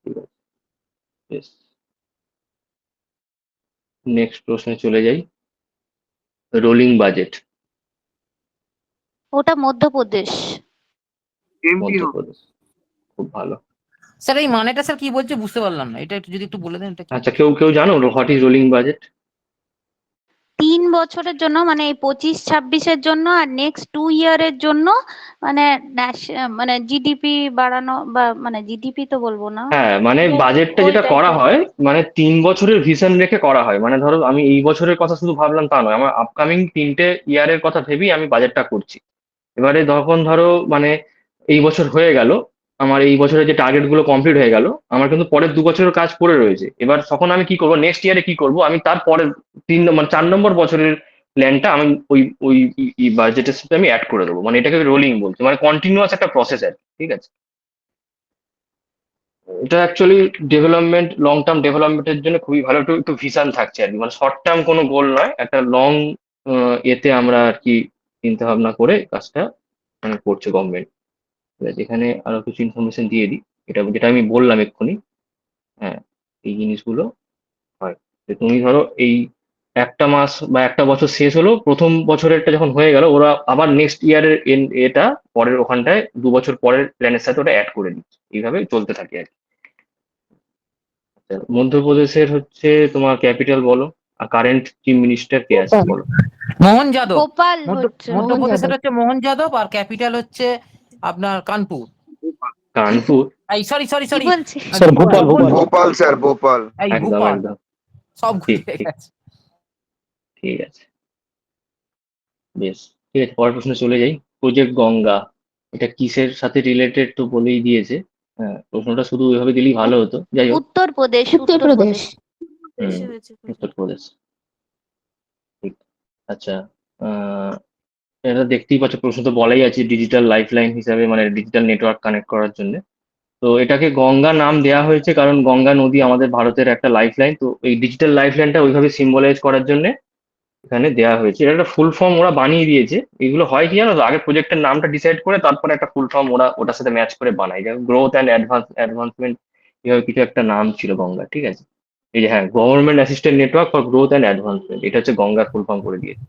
ঠিক আছে, বেশ, নেক্সট প্রশ্নে চলে যাই। Rolling budget? ওটা মধ্যপ্রদেশ। এমপি হবে। মধ্যপ্রদেশ, খুব ভালো। স্যার এই মানেটা স্যার কি বলছে বুঝতে পারলাম না, এটা একটু যদি একটু বলে দেন এটা কি? আচ্ছা, কেউ কেউ জানো হোয়াট ইজ রোলিং বাজেট? 3 বছরের জন্য মানে এই 25-26-এর জন্য আর নেক্সট 2 ইয়ারের জন্য মানে মানে জিডিপি বাড়ানো বা মানে জিডিপি তো বলবো না, হ্যাঁ, মানে বাজেটটা ওই যেটা করা টাইপের। হয় মানে 3 বছরের ভিশন রেখে করা হয়। মানে ধরো আমি এই বছরের কথা শুধু ভাবলাম তা নয়, আমার আপকামিং 3টে ইয়ারের কথা ভেবেই আমি বাজেটটা করছি। এবারে তখন ধরো মানে এই বছর হয়ে গেল, আমার এই বছরে যে টার্গেট গুলো কমপ্লিট হয়ে গেল, আমার কিন্তু পরের 2 বছরের কাজ পড়ে রয়েছে। এবার তখন আমি কি করবো, নেক্সট ইয়ারে কি করব, আমি তার পরের 4 নম্বর বছরের প্ল্যানটা আমি ওই ওই বাজেটের সাথে আমি অ্যাড করে দেবো। মানে এটাকে রোলিং বলছি, মানে কন্টিনিউয়াস একটা প্রসেস আর কি, ঠিক আছে। এটা অ্যাকচুয়ালি ডেভেলপমেন্ট, লং টার্ম ডেভেলপমেন্টের জন্য খুবই ভালো। একটু একটু ভিশন থাকছে আর কি, মানে শর্ট টার্ম কোনো গোল নয়, একটা লং এতে আমরা আর কি চিন্তা ভাবনা করে কাজটা মানে করছে গভর্নমেন্ট। ঠিক আছে, এখানে আরো কিছু ইনফরমেশন দিয়ে দিই, এটা যেটা আমি বললাম এক্ষুনি। হ্যাঁ, এই জিনিসগুলো হয় যে তুমি ধরো এই একটা মাস বা একটা বছর শেষ হলো, প্রথম বছরেরটা যখন হয়ে গেল, ওরা আবার নেক্সট ইয়ারের এটা পরের ওখানটায় 2 বছর পরের প্ল্যানের সাথে ওটা অ্যাড করে দিচ্ছে, এইভাবে চলতে থাকে আর কি। আচ্ছা, মধ্যপ্রদেশের হচ্ছে তোমার ক্যাপিটাল বলো, আর কারেন্ট চিফ মিনিস্টার কে আছে বলো। মোহন যাদব। ভোপাল হচ্ছে। মধ্যপ্রদেশের হচ্ছে মোহন যাদব, আর ক্যাপিটাল হচ্ছে আপনার কানপুর। কানপুর। এই সরি সরি কি সরি, বলছি? Sir Bhopal Bhopal Bhopal sir, Bhopal. এই একদম ভোপাল, একদম সব ঠিক ঘুরে ঠিক গেছে। ঠিক আছে, বেশ। ঠিক আছে, পরের প্রশ্নে চলে যাই। প্রজেক্ট গঙ্গা, এটা কিসের সাথে রিলেটেড তো বলেই দিয়েছে। হ্যাঁ, প্রশ্নটা শুধু ওইভাবে দিলেই ভালো হতো, যাই হোক। উত্তরপ্রদেশ। উত্তরপ্রদেশ। হুম, উত্তরপ্রদেশ, ঠিক। আচ্ছা, আহ এটা দেখতেই পাচ্ছ, প্রশ্ন তো বলাই আছে ডিজিটাল লাইফলাইন হিসাবে, মানে ডিজিটাল নেটওয়ার্ক কানেক্ট করার জন্য। তো এটাকে গঙ্গা নাম দেওয়া হয়েছে কারণ গঙ্গা নদী আমাদের ভারতের একটা লাইফলাইন। তো এই ডিজিটাল লাইফলাইনটা ওইভাবে সিম্বলাইজ করার জন্য এখানে দেওয়া হয়েছে। এটা একটা ফুল ফর্ম ওরা বানিয়ে দিয়েছে। এগুলো হয় কি জানো তো, আগে প্রজেক্টের নামটা ডিসাইড করে তারপরে একটা ফুল ফর্ম ওরা ওটার সাথে ম্যাচ করে বানায়, যেমন গ্রোথ অ্যান্ড অ্যাডভান্সমেন্ট, এভাবে কিছু একটা নাম ছিল গঙ্গা, ঠিক আছে। এই যে হ্যাঁ, government assistant network for growth and advancement, এটা হচ্ছে গঙ্গার ফুল ফর্ম করে দিয়েছে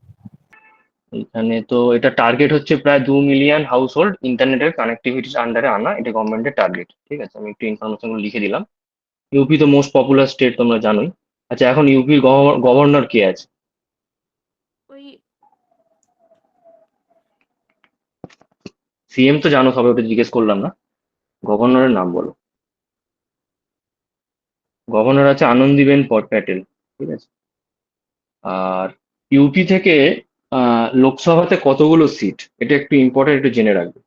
এখানে। তো এটা টার্গেট হচ্ছে প্রায় 2 মিলিয়ন হাউস হোল্ড ইন্টারনেটের কানেক্টিভিটির আন্ডারে আনা, এটা গভর্নমেন্টের টার্গেট, ঠিক আছে। আমি একটু ইনফরমেশন লিখে দিলাম। ইউপি তো মোস্ট পপুলার স্টেট, তোমরা জানোই। আচ্ছা, এখন ইউপির গভর্নর কে আছে? সিএম তো জানো সবাই, ওটা জিজ্ঞেস করলাম না। গভর্নরের নাম বলো। গভর্নর আছে আনন্দীবেন প্যাটেল, ঠিক আছে। আর ইউপি থেকে লোকসভাতে কতগুলো সিট, এটা একটু ইম্পর্টেন্ট, একটু জেনে রাখবে।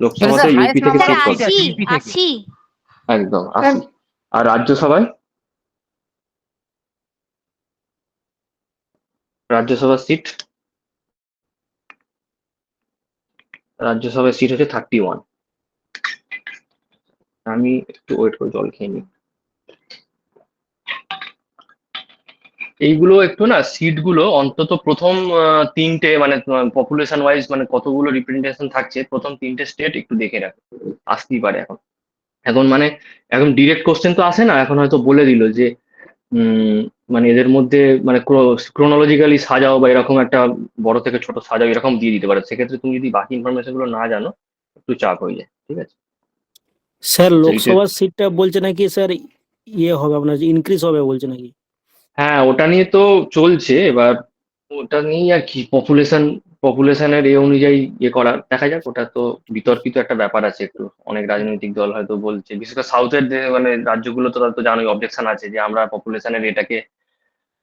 লোকসভাতে স্যার ইউপি হাইয়েস্ট থেকে নাম্বার স্যার সিট অফ কত? সিট আছে 80। ইউপি থেকে। 80। একদম 80। আর রাজ্যসভায়? রাজ্যসভার সিট, রাজ্যসভার সিট হচ্ছে 31। আমি একটু ওয়েট করে জল খেয়ে নিই। এইগুলো একটু না, সিট গুলো অন্তত প্রথম 3টে মানে পপুলেশন ওয়াইজ মানে কতগুলো রিপ্রেজেন্টেশন থাকছে, প্রথম 3টে স্টেট একটু দেখে রাখো, আসতেই পারে এখন। এখন মানে এখন ডিরেক্ট কোশ্চেন তো আসে না, এখন হয়তো বলে দিল যে উম মানে এদের মধ্যে মানে ক্রোনোলজিক্যালি সাজাও বা এরকম একটা বড় থেকে ছোট সাজাও, এরকম দিয়ে দিতে পারে। সেক্ষেত্রে তুমি যদি বাকি ইনফরমেশন গুলো না জানো, একটু চাপ হয়ে যায়, ঠিক আছে। স্যার আচ্ছা, লোকসভার সিটটা বলছে নাকি স্যার ইয়ে হবে আপনার ইনক্রিজ হবে বলছে নাকি? হ্যাঁ, ওটা নিয়ে তো চলছে এবার। ওটা নিয়েই আর কি, পপুলেশনের এ অনুযায়ী ইয়ে করা, দেখা যাক। ওটা তো বিতর্কিত একটা ব্যাপার আছে একটু, অনেক রাজনৈতিক দল হয়তো বলছে, বিশেষ করে সাউথের মানে রাজ্যগুলো তো তারা তো জানোই, অবজেকশন আছে যে আমরা পপুলেশনের এটাকে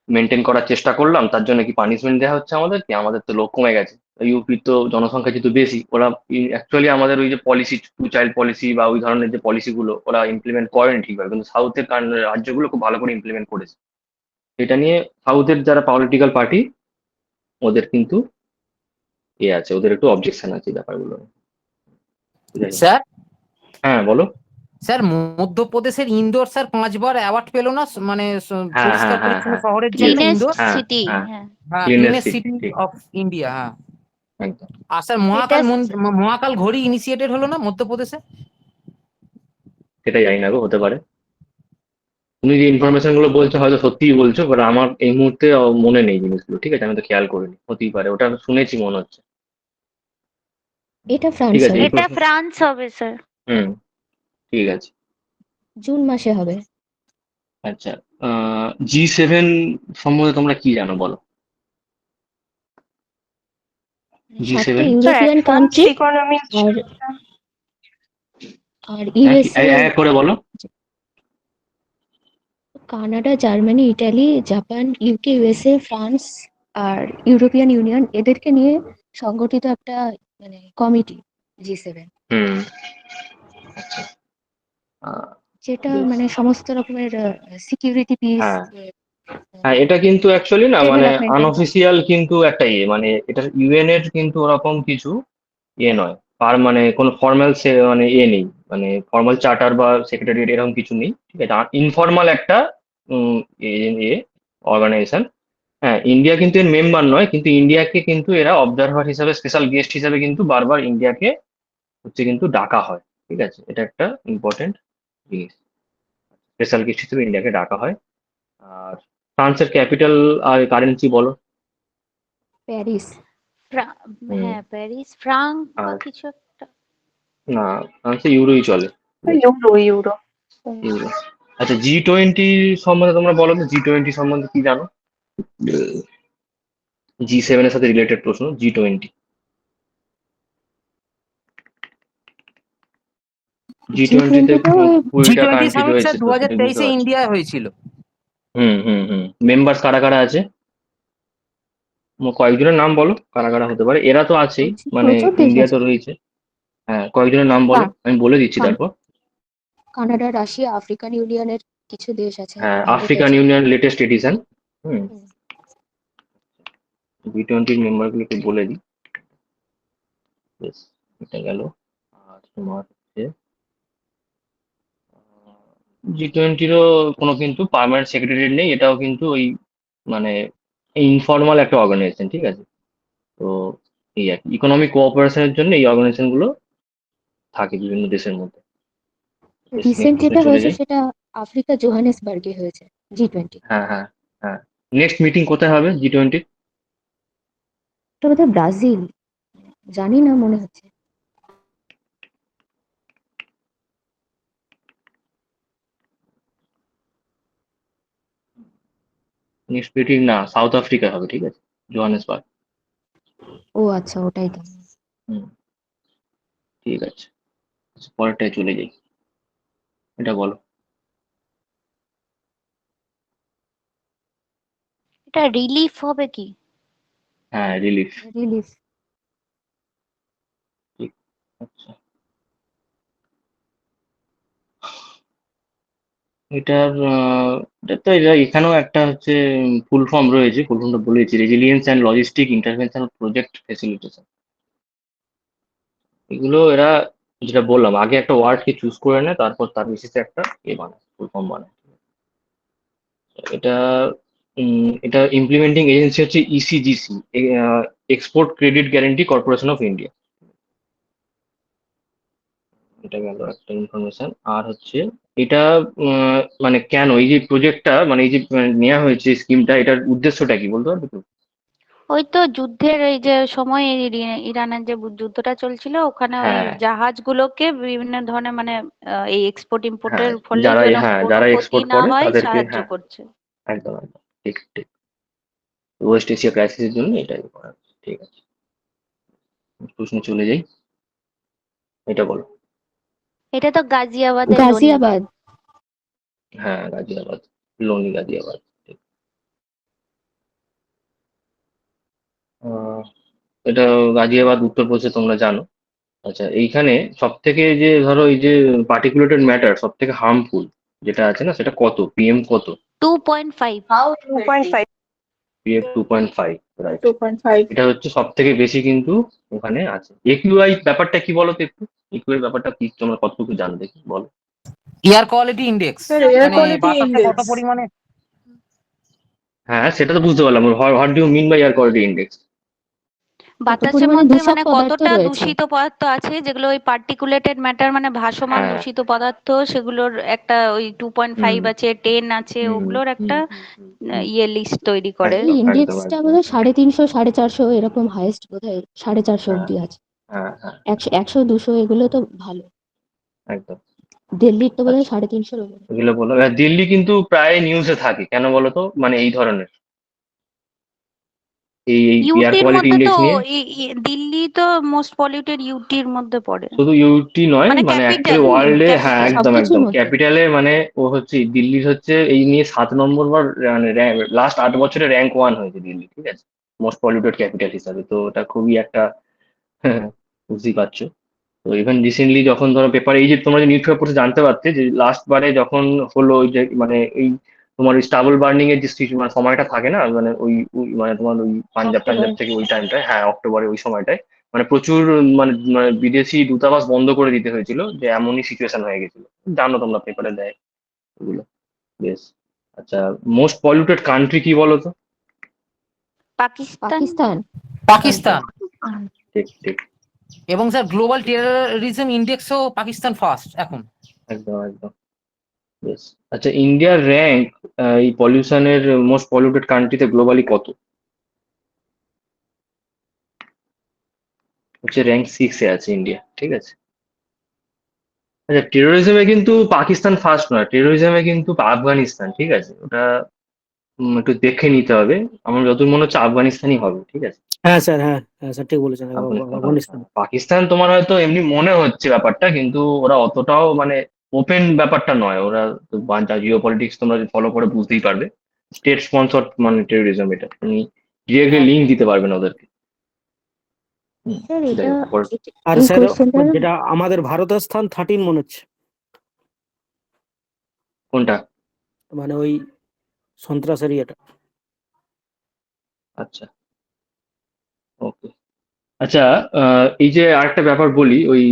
মেনটেন করার চেষ্টা করলাম, তার জন্য কি পানিশমেন্ট দেওয়া হচ্ছে আমাদের, কি আমাদের তো লোক কমে গেছে। ইউপির তো জনসংখ্যা যেহেতু বেশি, ওরা অ্যাকচুয়ালি আমাদের ওই যে পলিসি, 2 চাইল্ড পলিসি বা ওই ধরনের যে পলিসি গুলো ওরা ইমপ্লিমেন্ট করেনি ঠিকভাবে, কিন্তু সাউথের রাজ্যগুলো খুব ভালো করে ইমপ্লিমেন্ট করেছে। এটা নিয়ে সাউথের যারা পলিটিক্যাল পার্টি, ওদের কিন্তু আছে, ওদের একটু অবজেকশন আছে এই ব্যাপারগুলো নিয়ে। যাই হোক। স্যার হ্যাঁ বলো। স্যার মধ্যপ্রদেশের ইন্দোর স্যার 5বার অ্যাওয়ার্ড পেলো না, মানে হ্যাঁ পরিষ্কার হ্যাঁ হ্যাঁ পরিচ্ছন্ন হ্যাঁ, শহরের জন্য ক্লিনেস্ট ইন্দোর। হ্যাঁ সিটি। হ্যাঁ, হ্যাঁ। হ্যাঁ, ক্লিনেস্ট ক্লিনেস্ট সিটি, সিটি ঠিক, অফ ইন্ডিয়া। হ্যাঁ। একদম। আর স্যার এটা মহাকাল ঘড়ি ইনিশিয়েটেড হলো না মধ্যপ্রদেশে? সেটা জানি না গো, হতে পারে। তুমি যে ইনফরমেশন গুলো বলছো হয়তো সত্যিই বলছো, বাট আমার এই মুহূর্তে মনে নেই জিনিসগুলো, ঠিক আছে। আমি তো খেয়াল করিনি, হতেই পারে, ওটা শুনেছি মনে হচ্ছে। এটা ঠিক ফ্রান্স আছে, হবে। এই এটা প্রশ্ন। ফ্রান্স হবে স্যার। হুম, ঠিক আছে। জুন মাসে হবে। আচ্ছা, G7 সম্বন্ধে তোমরা কি জানো বলো। G7 সাতটা So European advanced country economy আর এক ইউএসএ, এক করে বলো। Canada, Germany, Italy, Japan, UK, USA, France আর ইউরোপিয়ান ইউনিয়ন, এদেরকে নিয়ে সংগঠিত একটা মানে কমিটি, G7, হুম। আচ্ছা। আহ, যেটা বেশ। মানে সমস্ত রকমের সিকিউরিটি, পিস, হ্যাঁ হ্যাঁ, এটা কিন্তু অ্যাকচুয়ালি না মানে ডেভেলপমেন্টাল। আনঅফিসিয়াল কিন্তু একটা ইয়ে, মানে এটা ইউএন এর কিন্তু ওরকম কিছু ইয়ে নয়, আর মানে কোনো ফর্মাল মানে ইয়ে নেই, মানে ফর্মাল চার্টার বা সেক্রেটারিয়েট এরকম কিছু নেই, ঠিক আছে, ইনফর্মাল একটা ইয়ে অর্গানাইজেশন। হ্যাঁ, ইন্ডিয়া কিন্তু এর মেম্বার নয়, কিন্তু ইন্ডিয়াকে কিন্তু এরা অবজারভার হিসাবে, স্পেশাল গেস্ট হিসাবে কিন্তু বারবার ইন্ডিয়াকে হচ্ছে কিন্তু ডাকা হয়, ঠিক আছে, এটা একটা ইম্পর্টেন্ট জিনিস, স্পেশাল গেস্ট হিসেবে ইন্ডিয়াকে ডাকা হয়। আর ফ্রান্সের ক্যাপিটাল আর কারেন্সি বলো। প্যারিস। হুম। হ্যাঁ, প্যারিস, ফ্রাঙ্ক বা আর কিছু একটা। না, ফ্রান্সে ইউরোই চলে, ঠিক আছে, euro. ইউরো। আচ্ছা, G20 সম্বন্ধে তোমরা বলো তো, G20 সম্বন্ধে কি জানো? G7 এর সাথে রিলেটেড প্রশ্ন, G20, G20 তে G20 তো ওই 20টা G20 কান্ট্রি সামিট রয়েছে, স্যার তো সেটা বুঝতে 2023-এ পারছি। ইন্ডিয়ায় হয়েছিল। মেম্বার্স কারা কারা আছে? কয়েকজনের নাম বলো, কারা কারা হতে পারে, এরা তো আছেই, বলছি মানে প্রচুর দেশ ইন্ডিয়া তো আছে। রয়েছে। হ্যাঁ, কয়েকজনের নাম বলো, কা- আমি বলে দিচ্ছি কান- তারপর। কানাডা, রাশিয়া, আফ্রিকান ইউনিয়নের কিছু দেশ আছে, হ্যাঁ, ভারত আফ্রিকান আছে। Union latest edition. হুম। হুম। G20 মেম্বার গুলোকে বলে দিই। বেশ, এটা গেল। আর তোমার হচ্ছে G20-রও কোনো কিন্তু পার্মানেন্ট সেক্রেটারি নেই, এটাও কিন্তু ওই মানে ইনফর্মাল একটা অর্গানাইজেশন, ঠিক আছে, তো এই আর কি, ইকোনমিক কোঅপারেশনের জন্য এই অর্গানাইজেশন গুলো থাকে বিভিন্ন দেশের মধ্যে। বেশ, নেক্সট রিসেন্ট প্রশ্নে যেটা চলে হয়েছে যাই। সেটা আফ্রিকা, জোহানেসবার্গে হয়েছে, G20। হ্যাঁ হ্যাঁ হ্যাঁ, নেক্সট মিটিং কোথায় হবে G20? এটা বোধহয় ব্রাজিল, জানি না, মনে হচ্ছে। নেক্সট মিটিং না, সাউথ আফ্রিকা হবে, ঠিক আছে, জোহানেসবার্গ। ও আচ্ছা, ওটাই তো। হুম, ঠিক আছে। আচ্ছা, পরেরটায় চলে যাই, এটা বলো। এটা রিলিফ হবে কি? হ্যাঁ, রিলিফ। রিলিফ। ঠিক। আচ্ছা, এটার এখানেও একটা হচ্ছে ফুল ফর্ম রয়েছে, ফুল ফর্মটা বলেছি, resilience and logistic intervention project facilitation. এগুলো এরা যেটা বললাম আগে, একটা ওয়ার্ডকে চুজ করে নেয়, তারপর তার বেসিসে একটা বানায়, ফুল ফর্ম বানায়। এটা এটা ইমপ্লিমেন্টিং এজেন্সি হচ্ছে ECGC, export credit guarantee corporation of India. এটা গেল একটা ইনফরমেশন। আর হচ্ছে এটা মানে কেন এই যে প্রজেক্টটা, মানে এই যে নেওয়া হয়েছে স্কিমটা, এটার উদ্দেশ্যটা কি বলতে পারবে তো? ওই তো যুদ্ধের এই যে সময় ইরানের যে যুদ্ধটা চলছিল, ওখানে ওই হ্যাঁ জাহাজগুলোকে বিভিন্ন ধরনের মানে এই এক্সপোর্ট হ্যাঁ, ইম্পোর্টের ফলে যেন কোনো যারা ক্ষতি এক্সপোর্ট না করে হয় তাদেরকে, সাহায্য হ্যাঁ, করছে। একদম একদম, ঠিক ঠিক, ওয়েস্ট এশিয়া ক্রাইসিসের জন্য এটাই করা হচ্ছে। ঠিক আছে, প্রশ্ন চলে যাই, এটা বলো। এটা তো গাজিয়াবাদের লোনি। গাজিয়াবাদ। হ্যাঁ, গাজিয়াবাদ, লোনি গাজিয়াবাদ, ঠিক। আহ, এটা গাজিয়াবাদ উত্তরপ্রদেশে, তোমরা জানো। আচ্ছা, এইখানে সব থেকে যে ধরো এই যে পার্টিকুলেটেড ম্যাটার সব থেকে হার্মফুল যেটা আছে না, সেটা কত, পিএম কত? 2.5। 2.5. PM 2.5, right. 2.5. এটা হচ্ছে সব থেকে বেশি কিন্তু ওখানে আছে। একিউআই ব্যাপারটা কি বলো তো একটু, একিউআই ব্যাপারটা কি, তোমরা কতটুকু জানো দেখি বলো। Air quality index, Sir, air মানে quality বাতাসে index. কত পরিমাণে। হ্যাঁ, সেটা তো বুঝতে পারলাম, what do you mean by air quality index? কত বাতাসের পরিমাণে মধ্যে দূষক মানে পদার্থ কতটা রয়েছে। দূষিত পদার্থ আছে, যেগুলো ওই পার্টিকুলেটেড ম্যাটার মানে ভাসমান হ্যাঁ। দূষিত পদার্থ, সেগুলোর একটা ওই 2.5 হুম আছে, 10 আছে, হুম ওগুলোর একটা হুম, ইয়ে লিস্ট তৈরি করে। এই একদম একদম ইন্ডেক্সটা একদম। বোধহয় 350, 450 এরকম, হাইয়েস্ট বোধহয় 450 হ্যাঁ অব্দি আছে। হ্যাঁ হ্যাঁ, 100, 100, 200 এগুলো তো ভালো। একদম। দিল্লির তো বোধহয় আচ্ছা, 350 ওপরে। এগুলো বলো। দিল্লি কিন্তু প্রায় নিউজে থাকে, কেন বলো তো, মানে এই ধরনের এই এয়ার ইউটির কোয়ালিটি মধ্যে তো ইন্ডেক্স নিয়ে। দিল্লি তো মোস্ট পলিউটেড ইউটির মধ্যে পড়ে, শুধু ইউটি নয়, মানে মানে অ্যাকচুয়ালি ক্যাপিটাল ওয়ার্ল্ডে, হ্যাঁ ক্যাপিটাল। একদম সবকিছুর একদম মধ্যে। ক্যাপিটালে, মানে ও হচ্ছে দিল্লির হচ্ছে এই নিয়ে 7 নম্বর বার, মানে লাস্ট 8 বছরে র্যাঙ্ক 1 হয়েছে দিল্লি, ঠিক আছে, মোস্ট পলিউটেড ক্যাপিটাল হিসাবে। তো ওটা খুবই একটা বুঝতেই পারছো। তো ইভেন রিসেন্টলি যখন ধরো পেপারে, এই যে তোমরা যে নিউজ পেপার পড়ে জানতে পারতে যে লাস্ট বারে যখন হলো ওই যে মানে এই তোমার ওই স্টাবল বার্নিং এর যে মানে সময়টা থাকে না, মানে মানে তোমার ওই পাঞ্জাব অক্টোবর। থেকে ওই টাইমটায়, হ্যাঁ অক্টোবরে ওই সময়টায়, মানে প্রচুর মানে মানে বিদেশি দূতাবাস বন্ধ করে দিতে হয়েছিল, যে এমনই সিচুয়েশন হয়ে গেছিল। জানো তোমরা পেপারে দেয় ওগুলো। বেশ। আচ্ছা, মোস্ট পলিউটেড কান্ট্রি কি বলো তো? পাকিস্তান। পাকিস্তান। পাকিস্তান। হুম। ঠিক ঠিক, এবং স্যার গ্লোবাল টেররিজম ইন্ডেক্সও পাকিস্তান ফার্স্ট এখন। একদম একদম। বেশ। আচ্ছা, ইন্ডিয়ার র্যাঙ্ক এই পলিউশনের মোস্ট পলিউটেড কান্ট্রিতে গ্লোবালি কত? হচ্ছে র্যাঙ্ক 6-এ আছে ইন্ডিয়া, ঠিক আছে। আচ্ছা, টেরোরিজমে কিন্তু পাকিস্তান ফার্স্ট নয়, টেরোরিজমে কিন্তু আফগানিস্তান, ঠিক আছে, ওটা একটু দেখে নিতে হবে। আমার যতদূর মনে হচ্ছে আফগানিস্তানই হবে, ঠিক আছে। হ্যাঁ স্যার, হ্যাঁ হ্যাঁ স্যার, ঠিক বলেছেন, আফগানিস্তান হবে। আফগানিস্তান। পাকিস্তান তোমার হয়তো এমনি মনে হচ্ছে ব্যাপারটা, কিন্তু ওরা অতটাও মানে ওপেন ব্যাপারটা নয়। ওরা তো জিও পলিটিক্স তোমরা ফলো করে বুঝতেই পারবে, স্টেট স্পন্সর মানে টেরোরিজম, এটা তুমি ডিরেক্টলি হ্যাঁ লিঙ্ক দিতে পারবে না ওদেরকে। হুম, স্যার যাই এটা হোক, আর এই স্যার, কোয়েশ্চেনটার যেটা আমাদের ভারতের স্থান 13 মনে হচ্ছে, কোনটা? মানে ওই সন্ত্রাসের ইয়েটা। আচ্ছা, ওকে। আচ্ছা, এই যে আরেকটা ব্যাপার বলি, ওই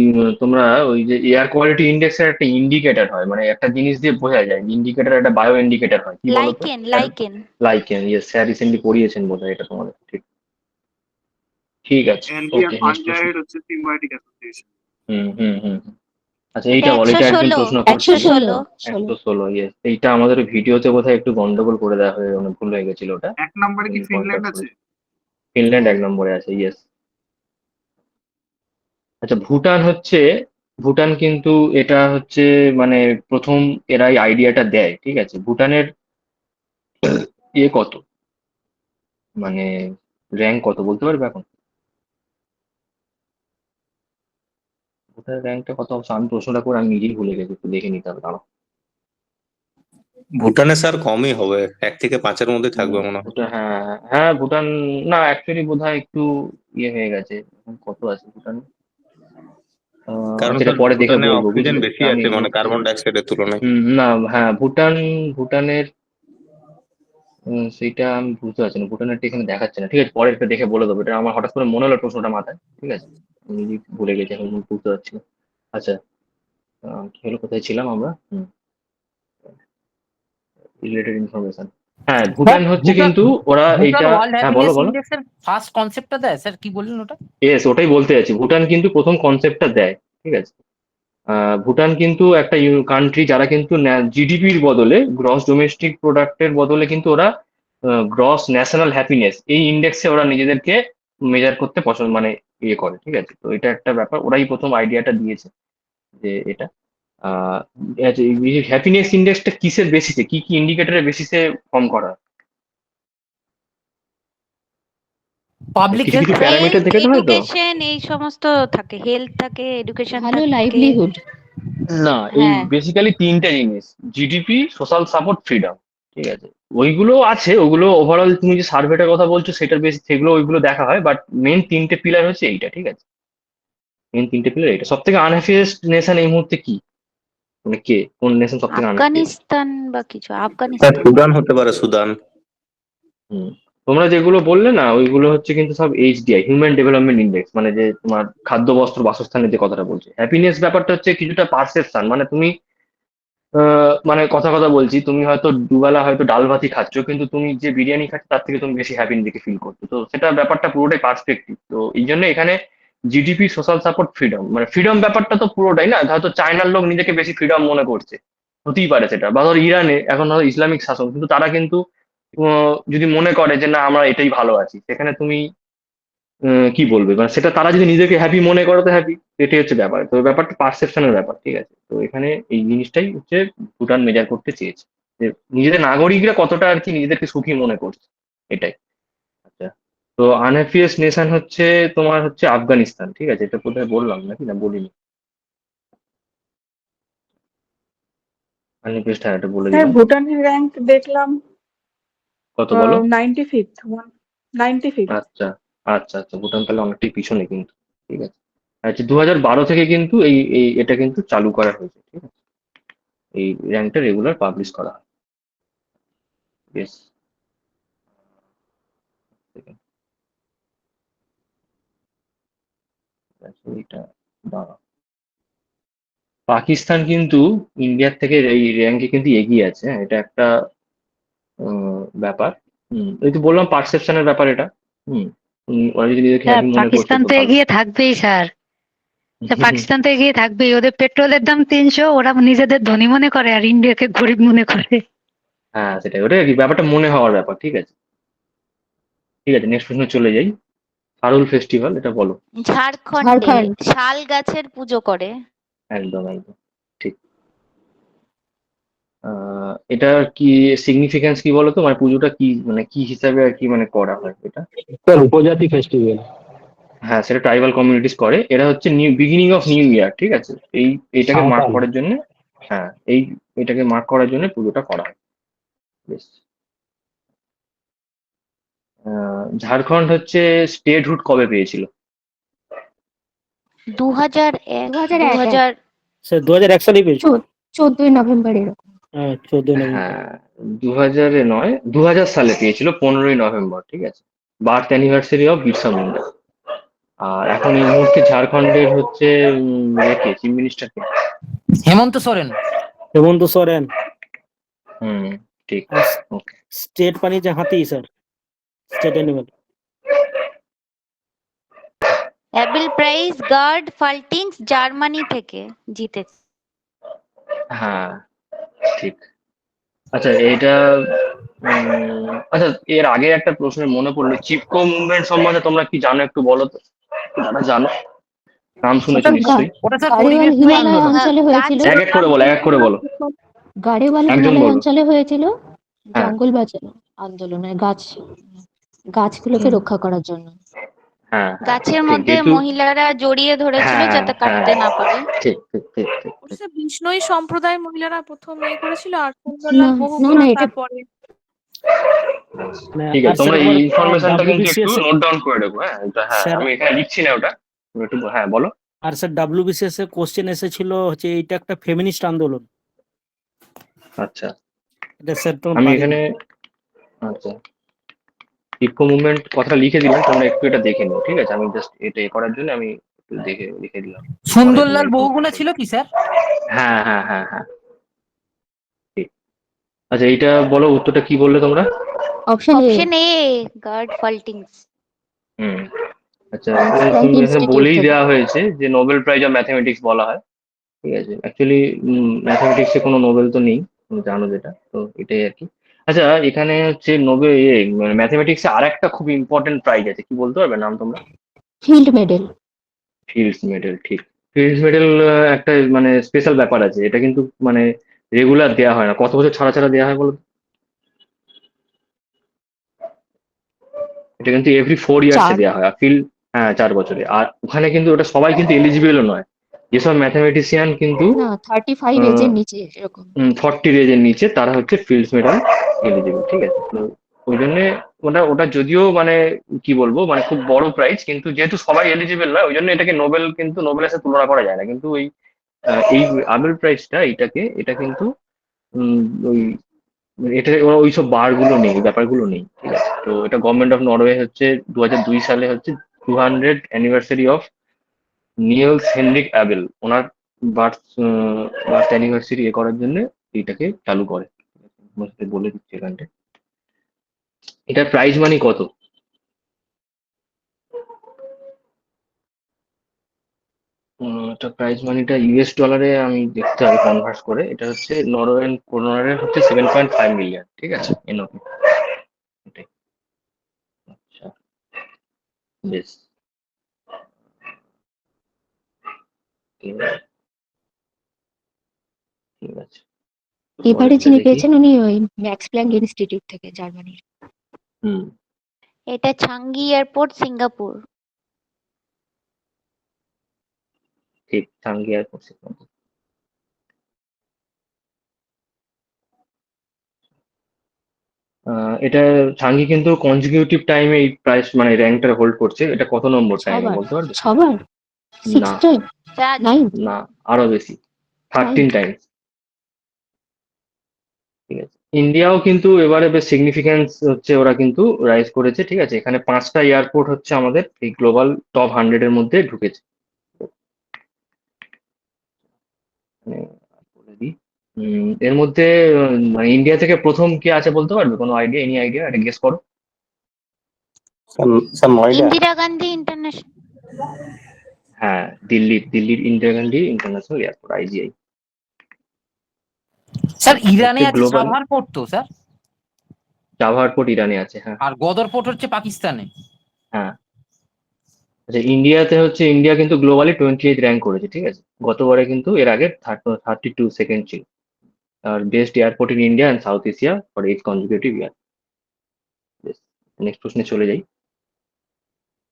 তোমরা ওই যে এয়ার কোয়ালিটি ইন্ডেক্সের একটা ইন্ডিকেটর হয়, মানে একটা জিনিস দিয়ে বোঝা যায়, ইন্ডিকেটর একটা বায়ো ইন্ডিকেটর হয়, কি বলো তো? Lichen lichen. Lichen, yes sir recently পড়িয়েছেন বোধহয় এটা তোমাদের, ঠিক। ঠিক আছে, এনবিআর ওকে, নেক্সট প্রশ্ন। ফানজাইড হচ্ছে সিম্বায়োটিক অ্যাসোসিয়েশন। হুম হুম হুম হুম। আচ্ছা, এটা এইটা বলো, এটা একজন 116, প্রশ্ন করছিল। 116। 116, ইয়েস, এইটা আমাদের ভিডিওতে বোধহয় একটু গন্ডগোল করে দেওয়া হয়ে, মানে ভুল হয়ে গেছিল ওটা। 1 নম্বরে কি পয়েন্ট আউট ফিনল্যান্ড আছে? করেছি। ফিনল্যান্ড 1 নম্বরে আছে, ইয়েস। আচ্ছা, ভুটান কিন্তু এটা হচ্ছে মানে প্রথম এরাই আইডিয়াটা দেয়, ঠিক আছে। ভুটানের ইয়ে কত, মানে র্যাঙ্ক কত বলতে পারবে এখন? ভুটানের র্যাঙ্কটা কত অবশ্য আমি প্রশ্নটা করে আমি নিজেই ভুলে গেছি, একটু দেখে নিতে হবে, দাঁড়াও। ভুটানে স্যার কমই হবে, 1 থেকে 5-এর মধ্যে থাকবে মনে হয়। ওটা হ্যাঁ হ্যাঁ, ভুটান না অ্যাকচুয়ালি বোধহয় একটু ইয়ে হয়ে গেছে। এখন কত আছে ভুটান? কারণ আচ্ছা, এটা স্যার পরে দেখে ভুটানে বলবো, অক্সিজেন বুঝলে, বেশি আমি আছে এই মানে মুহূর্তে। কার্বন ডাইঅক্সাইডের তুলনায়। না, হ্যাঁ ভুটানের সেইটা আমি বুঝতে পারছি না, ভুটানেরটা এখানে দেখাচ্ছে না, ঠিক আছে, পরে একটা দেখে বলে দেবো। এটা আমার হঠাৎ করে মনে হলো প্রশ্নটা মাথায়, ঠিক আছে, আমি নিজেই ভুলে গেছি, এখন বুঝতে পারছি না। আচ্ছা, কি হলো, কোথায় ছিলাম আমরা? Related information. হ্যাঁ, স্যার ভুটান হচ্ছে ভুটান, কিন্তু ওরা ভুটান এইটা, ওয়ার্ল্ড হ্যাঁ বলো হ্যাপিনেস বলো। ইন্ডেক্সের ফার্স্ট কনসেপ্টটা দেয় স্যার, কি বললেন ওটা? ইয়েস, ওটাই বলতে যাচ্ছি, ভুটান কিন্তু প্রথম কনসেপ্টটা দেয়, ঠিক আছে। ভুটান কিন্তু একটা কান্ট্রি যারা কিন্তু জিডিপির বদলে, গ্রস ডোমেস্টিক প্রোডাক্টের বদলে কিন্তু ওরা গ্রস ন্যাশনাল হ্যাপিনেস এই ইন্ডেক্সে ওরা নিজেদেরকে মেজার করতে পছন্দ, মানে ইয়ে করে, ঠিক আছে। তো এটা একটা ব্যাপার, ওরাই প্রথম আইডিয়াটা দিয়েছে যে এটা হ্যাপিনেস ইন্ডেক্সটা কিসের বেসিসে, কি কি ইন্ডিকেটরের বেসিসে ফর্ম করা হয়? পাবলিক কিছু হেলথ। কিছু প্যারামিটার হেলথ, দেখে তো হয়তো। এডুকেশন এই সমস্ত থাকে, হেলথ থাকে, এডুকেশন ভালো থাকে। লাইভলিহুড। না, এই হ্যাঁ, বেসিক্যালি 3টে জিনিস: জিডিপি, সোশ্যাল সাপোর্ট, ফ্রিডম, ঠিক আছে। ওইগুলো আছে, ওগুলো ওভারঅল তুমি যে সার্ভেটার কথা বলছো সেটার বেশি, সেগুলো ওইগুলো দেখা হয়, বাট মেন 3টে পিলার হচ্ছে এইটা, ঠিক আছে। মেন 3টে পিলার এইটা। সব থেকে আনহ্যাপিয়েস্ট নেশন এই মুহূর্তে কি, মানে কে, কোন নেশন সব থেকে আনহ্যাপিয়েস্ট? আফগানিস্তান বা কিছু, স্যার আফগানিস্তান। সুদান হতে পারে, সুদান। হুম। তোমরা যেগুলো বললে না, ওইগুলো হচ্ছে কিন্তু সব এইচডিআই, হিউম্যান ডেভেলপমেন্ট ইন্ডেক্স, মানে যে তোমার খাদ্য বস্ত্র বাসস্থানের যে কথাটা বলছে। হ্যাপিনেস ব্যাপারটা হচ্ছে কিছুটা পারসেপশন, মানে তুমি মানে কথা কথা বলছি, তুমি হয়তো দুবেলা হয়তো ডাল ভাতই খাচ্ছ, কিন্তু তুমি যে বিরিয়ানি খাচ্ছ তার থেকে তুমি বেশি হ্যাপি নিজেকে ফিল করছো। তো সেটা ব্যাপারটা পুরোটাই পার্সপেক্টিভ। তো এই জন্য এখানে জিডিপি, সোশ্যাল সাপোর্ট, ফ্রিডম, মানে ফ্রিডম ব্যাপারটা তো পুরোটাই না, হয়তো চায়নার লোক নিজেকে বেশি ফ্রিডম মনে করছে, হতেই পারে সেটা, বা ধর ইরানে এখন ধরো ইসলামিক শাসন, কিন্তু তারা কিন্তু যদি মনে করে যে না আমরা এটাই ভালো আছি, সেখানে তুমি কি বলবে, মানে সেটা তারা যদি নিজেকে হ্যাপি মনে করে তো হ্যাপি, এটাই হচ্ছে ব্যাপার। তো ব্যাপারটা পারসেপশনের ব্যাপার, ঠিক আছে। তো এখানে এই জিনিসটাই হচ্ছে ভুটান মেজার করতে চেয়েছে, যে নিজেদের নাগরিকরা কতটা আর কি নিজেদেরকে সুখী মনে করছে, এটাই। আচ্ছা, তো আনহ্যাপিয়েস্ট নেশন হচ্ছে তোমার হচ্ছে আফগানিস্তান, ঠিক আছে? এটা কোথায় বললাম নাকি, না বলিনি? আনহ্যাপিয়েস্ট, হ্যাঁ এটা বলে স্যার দিলাম। ভুটানের র্যাঙ্ক দেখলাম কত বলো? 95th 95th। আচ্ছা আচ্ছা আচ্ছা, ভুটান তাহলে অনেকটাই পিছনে কিন্তু। ঠিক আছে। আচ্ছা, 2012 থেকে কিন্তু এই এই এটা কিন্তু চালু করা হয়েছে, ঠিক আছে? এই র্যাঙ্কটা রেগুলার পাবলিশ করা হয়। বেশ। এটা দাঁড়াও। পাকিস্তান কিন্তু ইন্ডিয়ার থেকে এই র্যাঙ্কে কিন্তু এগিয়ে আছে, হ্যাঁ, এটা একটা ব্যাপার। এই তো বললাম পারসেপশনের ব্যাপার এটা। হুম। ওরা যদি নিজেকে স্যার হ্যাপি মনে করছে পাকিস্তান তো তো ভালো। এগিয়ে থাকবেই স্যার। পাকিস্তান তো এগিয়ে থাকবেই, ওদের পেট্রোলের দাম 300, ওরা নিজেদের ধনী মনে করে আর ইন্ডিয়াকে গরিব মনে করে। হ্যাঁ সেটাই, ওটা কি ব্যাপারটা মনে হওয়ার ব্যাপার, ঠিক আছে? ঠিক আছে, নেক্সট প্রশ্ন চলে যাই। ফারুল ফেস্টিভ্যাল, এটা বলো। ঝাড়খণ্ডে ঝাড়খণ্ড। শাল গাছের পুজো করে। একদম একদম ঠিক। এটার কি সিগনিফিকেন্স কি বলো তো, মানে পুজোটা কি, মানে কি হিসাবে আর কি মানে করা হয় এটা? স্যার উপজাতি ফেস্টিভ্যাল। হ্যাঁ, সেটা ট্রাইবাল কমিউনিটিস করে। এরা হচ্ছে new beginning of new year, ঠিক আছে? এইটাকে মার্ক সাঁওতাল। করার জন্য, হ্যাঁ এটাকে মার্ক করার জন্য পুজোটা করা হয়। বেশ। ঝাড়খণ্ড হচ্ছে স্টেটহুড কবে পেয়েছিল? 2001 2001 2000। স্যার 2001 সালেই পেয়েছিল। 14ই নভেম্বর এরকম। হ্যাঁ 14 নভেম্বর। হ্যাঁ, 2000-এ নয়, 2000 সালে পেয়েছিল 15ই নভেম্বর, ঠিক আছে? Birth anniversary of Birsa Munda. আর এখন এই মুহূর্তে ঝাড়খণ্ডের হচ্ছে কে চিফ মিনিস্টার কে? হেমন্ত সোরেন। হেমন্ত সোরেন। হুম, ঠিক। আর ওকে। স্টেট পানি যে হাতি sir, state animal. Abel prize Gerd Faltings Germany থেকে জিতেছে। হ্যাঁ ঠিক। আচ্ছা এটা আচ্ছা, এর আগে একটা প্রশ্নের মনে পড়লো, চিপকো মুভমেন্ট সম্বন্ধে তোমরা কি জানো একটু বলো তো, যারা জানো, নাম শুনেছো ওটা নিশ্চয়ই। ওটা স্যার গাড়োয়াল পরিবেশ হিমালয় আন্দোলন। অঞ্চলে হয়েছিল। এক এক করে বলো, এক এক করে বলো। গাড়োয়াল একজন হিমালয় বলো। অঞ্চলে হয়েছিল হ্যাঁ জঙ্গল বাঁচানো আন্দোলনে, গাছগুলোকে হুম, রক্ষা করার জন্য। হ্যাঁ হ্যাঁ গাছের ঠিক, মধ্যে যেহেতু মহিলারা জড়িয়ে ধরেছিল হ্যাঁ যাতে হ্যাঁ কাটতে না পারে। ঠিক ঠিক ঠিক ঠিক ঠিক। ওটা বিষ্ণুই সম্প্রদায় মহিলারা প্রথম করেছিল আর না সুন্দরলাল না বহুগুণা না এটা তারপরে। মানে ঠিক আর আছে, স্যার তোমরা এই আবার ইনফরমেশনটা কিন্তু একটু ডাব্লিউবিসিএস নোট ডাউন করে রাখো, হ্যাঁ এটা, হ্যাঁ স্যার, আমি এখানে লিখছি না ওটা, তুমি একটু হ্যাঁ বলো। আর স্যার ডাব্লিউবিসিএস এর কোশ্চেন এসেছিল হচ্ছে এইটা একটা ফেমিনিস্ট আন্দোলন। আচ্ছা, এটা স্যার তোমার আমি পারিনি। এখানে, আচ্ছা, ইকো মুভমেন্ট কথাটা লিখে দিলাম, তোমরা একটু এটা দেখে নিও, ঠিক আছে? আমি জাস্ট এটা করার জন্য আমি একটু দেখে লিখে দিলাম, পরে তোমরা সুন্দরলাল একটু বহুগুণা ছিল কি স্যার? হ্যাঁ হ্যাঁ হ্যাঁ হ্যাঁ ঠিক। আচ্ছা এইটা বলো, উত্তরটা কি বললে তোমরা? Option A, option A Gerd Faltings. হুম। আচ্ছা, ম্যাক্স প্ল্যাঙ্ক তুমি এখানে ইনস্টিটিউট বলেই থেকে। দেওয়া হয়েছে যে নোবেল প্রাইজ অফ ম্যাথমেটিক্স বলা হয়, ঠিক আছে? অ্যাকচুয়ালি ম্যাথমেটিক্সে কোনো নোবেল তো নেই, তুমি জানো যেটা, তো এটাই আর কি। আচ্ছা, এখানে হচ্ছে নোবেল ম্যাথমেটিক্সে আর একটা খুব ইম্পর্টেন্ট প্রাইজ আছে, কি বলতে পারবে নাম তোমরা? Field medal. ফিল্ডস মেডেল, ঠিক। ফিল্ডস মেডেল একটা মানে স্পেশাল ব্যাপার আছে, এটা কিন্তু মানে রেগুলার দেওয়া হয় না। কত বছর ছাড়া ছাড়া দেওয়া হয় বলো তো? এটা কিন্তু এভরি 4 ইয়ার্সে 4। দেওয়া হয়। আর ফিল্ড, হ্যাঁ 4 বছরে। আর ওখানে কিন্তু ওটা সবাই কিন্তু এলিজিবলও নয়, যেসব ম্যাথামেটিশিয়ান কিন্তু না 35 এজের নিচে এরকম। 40 এজের নিচে, তারা হচ্ছে ফিল্ডস মেডেল এলিজিবল, ঠিক আছে? তো ওই জন্য ওটা ওটা যদিও মানে কি বলবো, মানে খুব বড় প্রাইজ, কিন্তু যেহেতু সবাই এলিজিবল নয়, ওই জন্য এটাকে নোবেল, কিন্তু নোবেলের সাথে তুলনা করা যায় না। কিন্তু ওই এই আবেল প্রাইজটা, এটা কিন্তু উম, ওই এটা ওরা ওইসব বার গুলো নেই, ব্যাপারগুলো নেই, ঠিক আছে? তো এটা গভর্নমেন্ট অফ নরওয়ে হচ্ছে 2002 সালে হচ্ছে 200 anniversary of Niels Henrik Abel, ওনার বার্থ বার্থ অ্যানিভার্সারি করার জন্য এইটাকে চালু করে। তোমার সাথে বলে দিচ্ছি এখানটা, এটার প্রাইস মানি কত? এটা প্রাইস মানিটা ইউএস ডলারে আমি দেখতে হবে কনভার্ট করে। এটা হচ্ছে নরওয়েন ক্রোনারের হচ্ছে 7.5 মিলিয়ন, ঠিক আছে? এনওপি, এটাই। আচ্ছা, বেশ, ঠিক আছে ঠিক আছে। এবারে পরেরটা যিনি দেখি। পেয়েছেন উনি ওই ম্যাক্স প্ল্যাঙ্ক ইনস্টিটিউট থেকে, জার্মানির। হুম, এটা ছাঙ্গি এয়ারপোর্ট, সিঙ্গাপুর। ঠিক, চাঙ্গি এয়ারপোর্ট সিঙ্গাপুর। এটা চাঙ্গি কিন্তু কনজিকিউটিভ টাইমে এই প্রাইস মানে র্যাঙ্কটা হোল্ড করছে। এটা কত নম্বর টাইমে ছবার বলতে পারবে? ছবার না, 6 টাইম চার। 9 না, আরো বেশি, 13 টাইমস। ঠিক আছে, ইন্ডিয়াও কিন্তু এবারে বেশ সিগনিফিকেন্স হচ্ছে, ওরা কিন্তু রাইজ করেছে। ঠিক আছে, এখানে 5টা এয়ারপোর্ট হচ্ছে আমাদের এই গ্লোবাল টপ 100-এর মধ্যে ঢুকেছে। মানে বলে দিই, এর মধ্যে মানে ইন্ডিয়া থেকে প্রথম কে আছে বলতে পারবে? কোনো আইডিয়া, এনি আইডিয়া? একটা গেস করো। স্যার নয়ডা। ইন্দিরা গান্ধী ইন্টারন্যাশনাল। হ্যাঁ, দিল্লির Indira Gandhi international airport, IGI. Sir ইরানে হচ্ছে আছে গ্লোবাল সাভার পোর্ট তো স্যার, জাভা এয়ারপোর্ট ইরানে আছে। হ্যাঁ আর গদর পোর্ট হচ্ছে পাকিস্তানে। হ্যাঁ। আচ্ছা, ইন্ডিয়াতে হচ্ছে, ইন্ডিয়া কিন্তু গ্লোবালি 28 র্যাঙ্ক করেছে। ঠিক আছে, গতবারে কিন্তু এর আগে 32 সেকেন্ড ছিল। আর best airport in India and South Asia for 8 consecutive year. Next প্রশ্নে চলে যাই।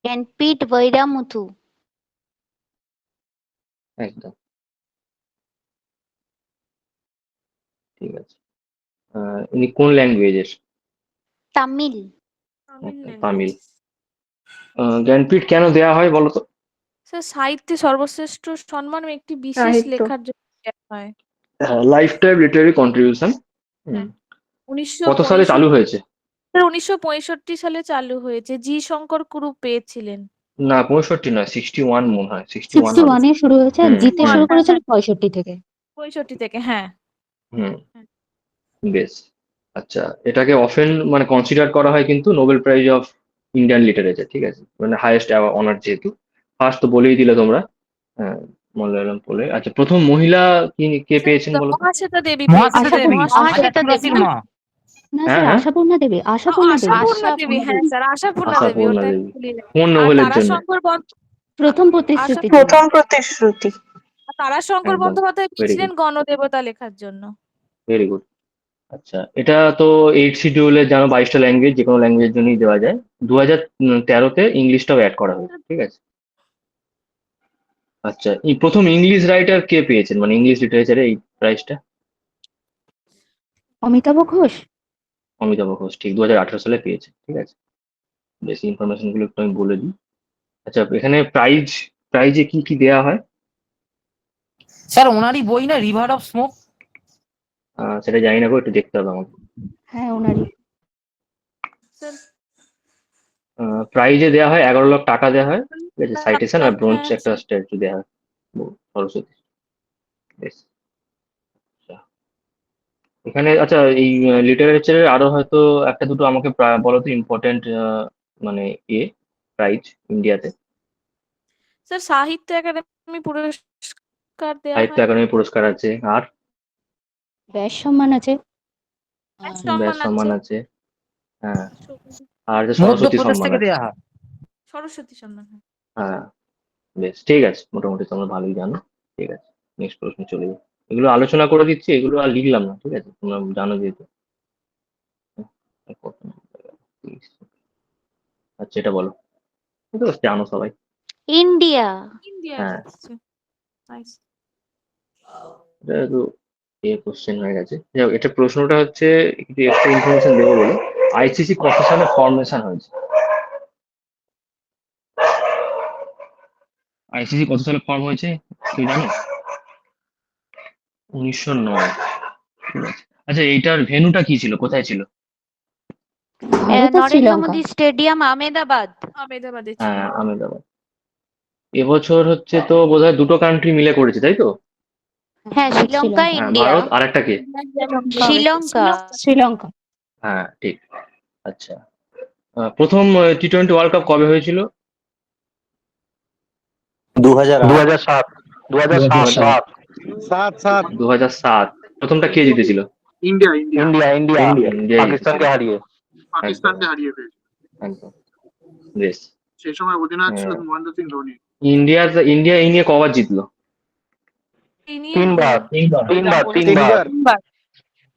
জ্ঞানপীঠ বৈরামুথু। একদম ঠিক আছে। ইনি কোন ল্যাঙ্গুয়েজের? তামিল। তামিল। জ্ঞানপীঠ কেন দেয়া হয় বলো তো? স্যার সাহিত্যে সর্বশ্রেষ্ঠ সম্মান একটি বিশেষ সাহিত্য। লেখার জন্য দেওয়া হয়। Life time Literary contribution. হ্যাঁ। কত সালে চালু হয়েছে? 1965 সালে চালু হয়েছে। জি শঙ্কর কুরুপ পেয়েছিলেন। না, 65 নয়, 61 মনে হয়, 61 হবে। 61 এ শুরু হয়েছে আর হুম, জিতে হুম। শুরু করেছিল 65 থেকে। 65 থেকে, হ্যাঁ। হুম, বেশ। আচ্ছা, এটাকে অফেন মানে কনসিডার করা হয় কিন্তু Nobel prize of Indian literature. ঠিক আছে, মানে হাইয়েস্ট অনার যেহেতু। ফার্স্ট তো বলেই দিলে তোমরা। হ্যাঁ, মালায়ালাম বলে। আচ্ছা, প্রথম মহিলা কে পেয়েছেন বলো তো? মহাশ্বেতা দেবী মহাশ্বেতা পেয়েছিলেন। দেবী, মহাশ্বেতা দেবী। চুরাসির মা। না হ্যাঁ স্যার, হ্যাঁ, আশাপূর্ণা দেবী, আশাপূর্ণা দেবী। আশাপূর্ণা দেবী, হ্যাঁ স্যার, আশাপূর্ণা দেবী, আশাপূর্ণা ওটা দেবী। ভুলিয়ে গেছি। কোন আর নোবেলের জন্য? তারাশঙ্কর প্রথম প্রতিশ্রুতি ছিল। প্রথম প্রতিশ্রুতি। তারাশঙ্কর একদম, বন্দ্যোপাধ্যায় ভেরি পেয়েছিলেন গুড, গণদেবতা লেখার জন্য। Very good. আচ্ছা, এটা তো 8 শিডিউলে জানো 22টা ল্যাঙ্গুয়েজ, যে কোনো ল্যাঙ্গুয়েজের জন্যই দেওয়া যায়। 2013-তে ইংলিশটাও অ্যাড করা হয়েছে। ঠিক আছে। আচ্ছা, এই প্রথম ইংলিশ রাইটার কে পেয়েছেন, মানে ইংলিশ লিটারেচারে এই প্রাইজটা? অমিতাভ ঘোষ। অমিতাভ ঘোষ, ঠিক, 2018 সালে পেয়েছে। ঠিক আছে, বেশি ইনফরমেশন গুলো একটু আমি বলে দিই। আচ্ছা, এখানে প্রাইজে কি কি দেয়া হয়? স্যার ওনারই বই না, রিভার অফ স্মোক? সেটা জানি না গো, একটু দেখতে হবে আমাকে। হ্যাঁ ওনারই। স্যার প্রাইজে দেওয়া হয় 11 লাখ টাকা দেওয়া হয়। ঠিক আছে, সাইটেশন আর ব্রোঞ্জ হ্যাঁ, একটা স্ট্যাচু দেওয়া হয় সরস্বতী। বেশ। আচ্ছা, এখানে আচ্ছা, এই লিটারেচারের আরো হয়তো একটা দুটো আমাকে বলো তো ইম্পর্টেন্ট, মানে প্রাইজ ইন্ডিয়াতে। স্যার সাহিত্য একাডেমি পুরস্কার দেওয়া সাহিত্য হয়। একাডেমি পুরস্কার আছে, আর ব্যাস সম্মান আছে। ব্যাস আর ব্যাস সম্মান আছে। হ্যাঁ, আর যে সরস্বতী মধ্যপ্রদেশ সম্মান থেকে আছে। দেয়া হয়। সরস্বতী সম্মান। হ্যাঁ, বেশ, ঠিক আছে, মোটামুটি তোমরা ভালোই জানো। ঠিক আছে, নেক্সট প্রশ্ন চলে যাই। এগুলো আলোচনা করে দিচ্ছি, এগুলো আর লিখলাম না। ঠিক আছে, তোমরা জানো যেহেতু। আচ্ছা, এটা বলো, এটা তো জানো সবাই। ইন্ডিয়া। ইন্ডিয়া। হ্যাঁ, নাইস। এটা তো কোশ্চেন হয়ে গেছে। যাই হোক, এটা প্রশ্নটা হচ্ছে একটু এক্সট্রা ইনফরমেশন দেবো বলে। আইসিসি কত সালে ফর্মেশন হয়েছে? আইসিসি কত সালে ফর্ম হয়েছে কেউ জানো? 1909। ঠিক আছে। আচ্ছা, এইটার ভেন্যুটা কি ছিল, কোথায় ছিল? ভারত আর নরেন্দ্র শ্রীলঙ্কা। মোদী স্টেডিয়াম, আহমেদাবাদ। আহমেদাবাদে ছিল। হ্যাঁ, আহমেদাবাদ। এবছর হচ্ছে তো বোধহয় দুটো কান্ট্রি মিলে করেছে, তাই তো? হ্যাঁ, ভারত শ্রীলঙ্কা, শ্রীলঙ্কা। হ্যাঁ, ইন্ডিয়া। ভারত আর একটা কে? শ্রীলঙ্কা। শ্রীলঙ্কা। হ্যাঁ, ঠিক। আচ্ছা, প্রথম টি-20 ওয়ার্ল্ড কাপ কবে হয়েছিল? 2007। 2007। 7-7 2007। প্রথমটা কে জিতেছিল? ইন্ডিয়া ইন্ডিয়া পাকিস্তানকে জিতেছিল। হারিয়ে। পাকিস্তানকে হারিয়ে ফেলেছে। একদম, বেশ। সেই সময় অধিনায়ক ছিল হ্যাঁ। মহেন্দ্র সিং ধোনি। ইন্ডিয়া এই নিয়ে কবার জিতলো? তিনবার।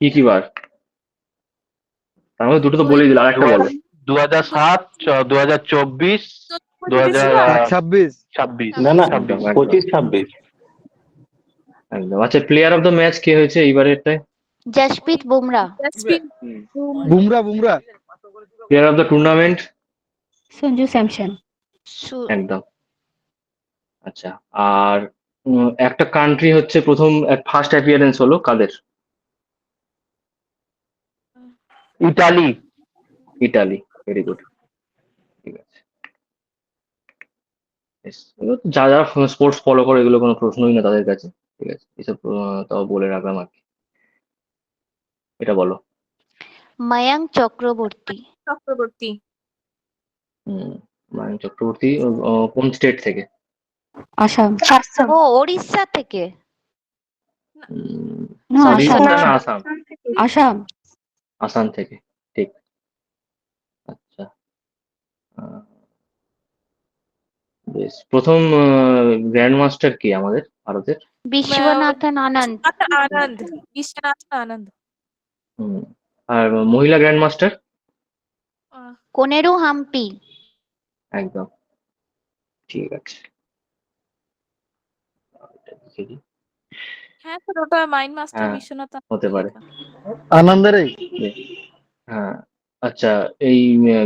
কি বার? তার মধ্যে দুটো তো বলেই দিল, আরেকটা বলো। 2007, 2024, পঁচিশে ছিল আর 2026। না না, একদম একদম 25-26। একদম। আচ্ছা, প্লেয়ার অফ দ্য ম্যাচ কে হয়েছে এইবারেরটায়? Jasprit Bumrah. Jasprit Bumrah player of the tournament? Sanju Samson. একদম। আচ্ছা, আর একটা কান্ট্রি হচ্ছে প্রথম ফার্স্ট অ্যাপিয়ারেন্স হলো কাদের? ইতালি। ইটালি। Very good. ঠিক আছে। Yes, এগুলো তো যারা স্পোর্টস ফলো করে এগুলো কোনো প্রশ্নই না তাদের কাছে। ঠিক আছে, এসব তাও বলে রাখলাম আর কি। এটা বলো। ময়ঙ্ক চক্রবর্তী। চক্রবর্তী। মায়ঙ্ক চক্রবর্তী কোন স্টেট থেকে? আসাম। ও ওড়িশা থেকে। না, উড়িষ্যা আসাম। না আসাম? আসাম। আসাম থেকে, ঠিক। আচ্ছা, আহ, বেশ। প্রথম গ্র্যান্ড মাস্টার কি আমাদের ভারতের? বিশ্বনাথন আনন্দ। আনন্দ। বিশ্বনাথন আনন্দ। হুম, আর মহিলা গ্র্যান্ড মাস্টার? কোনেরু হাম্পি। একদম ঠিক আছে। এটা লিখে দিই। হ্যাঁ স্যার, ওটা মাইন্ড মাস্টার হ্যাঁ, বিশ্বনাথ হতে পারে। লেখা। আনন্দেরই। হ্যাঁ। আচ্ছা, এই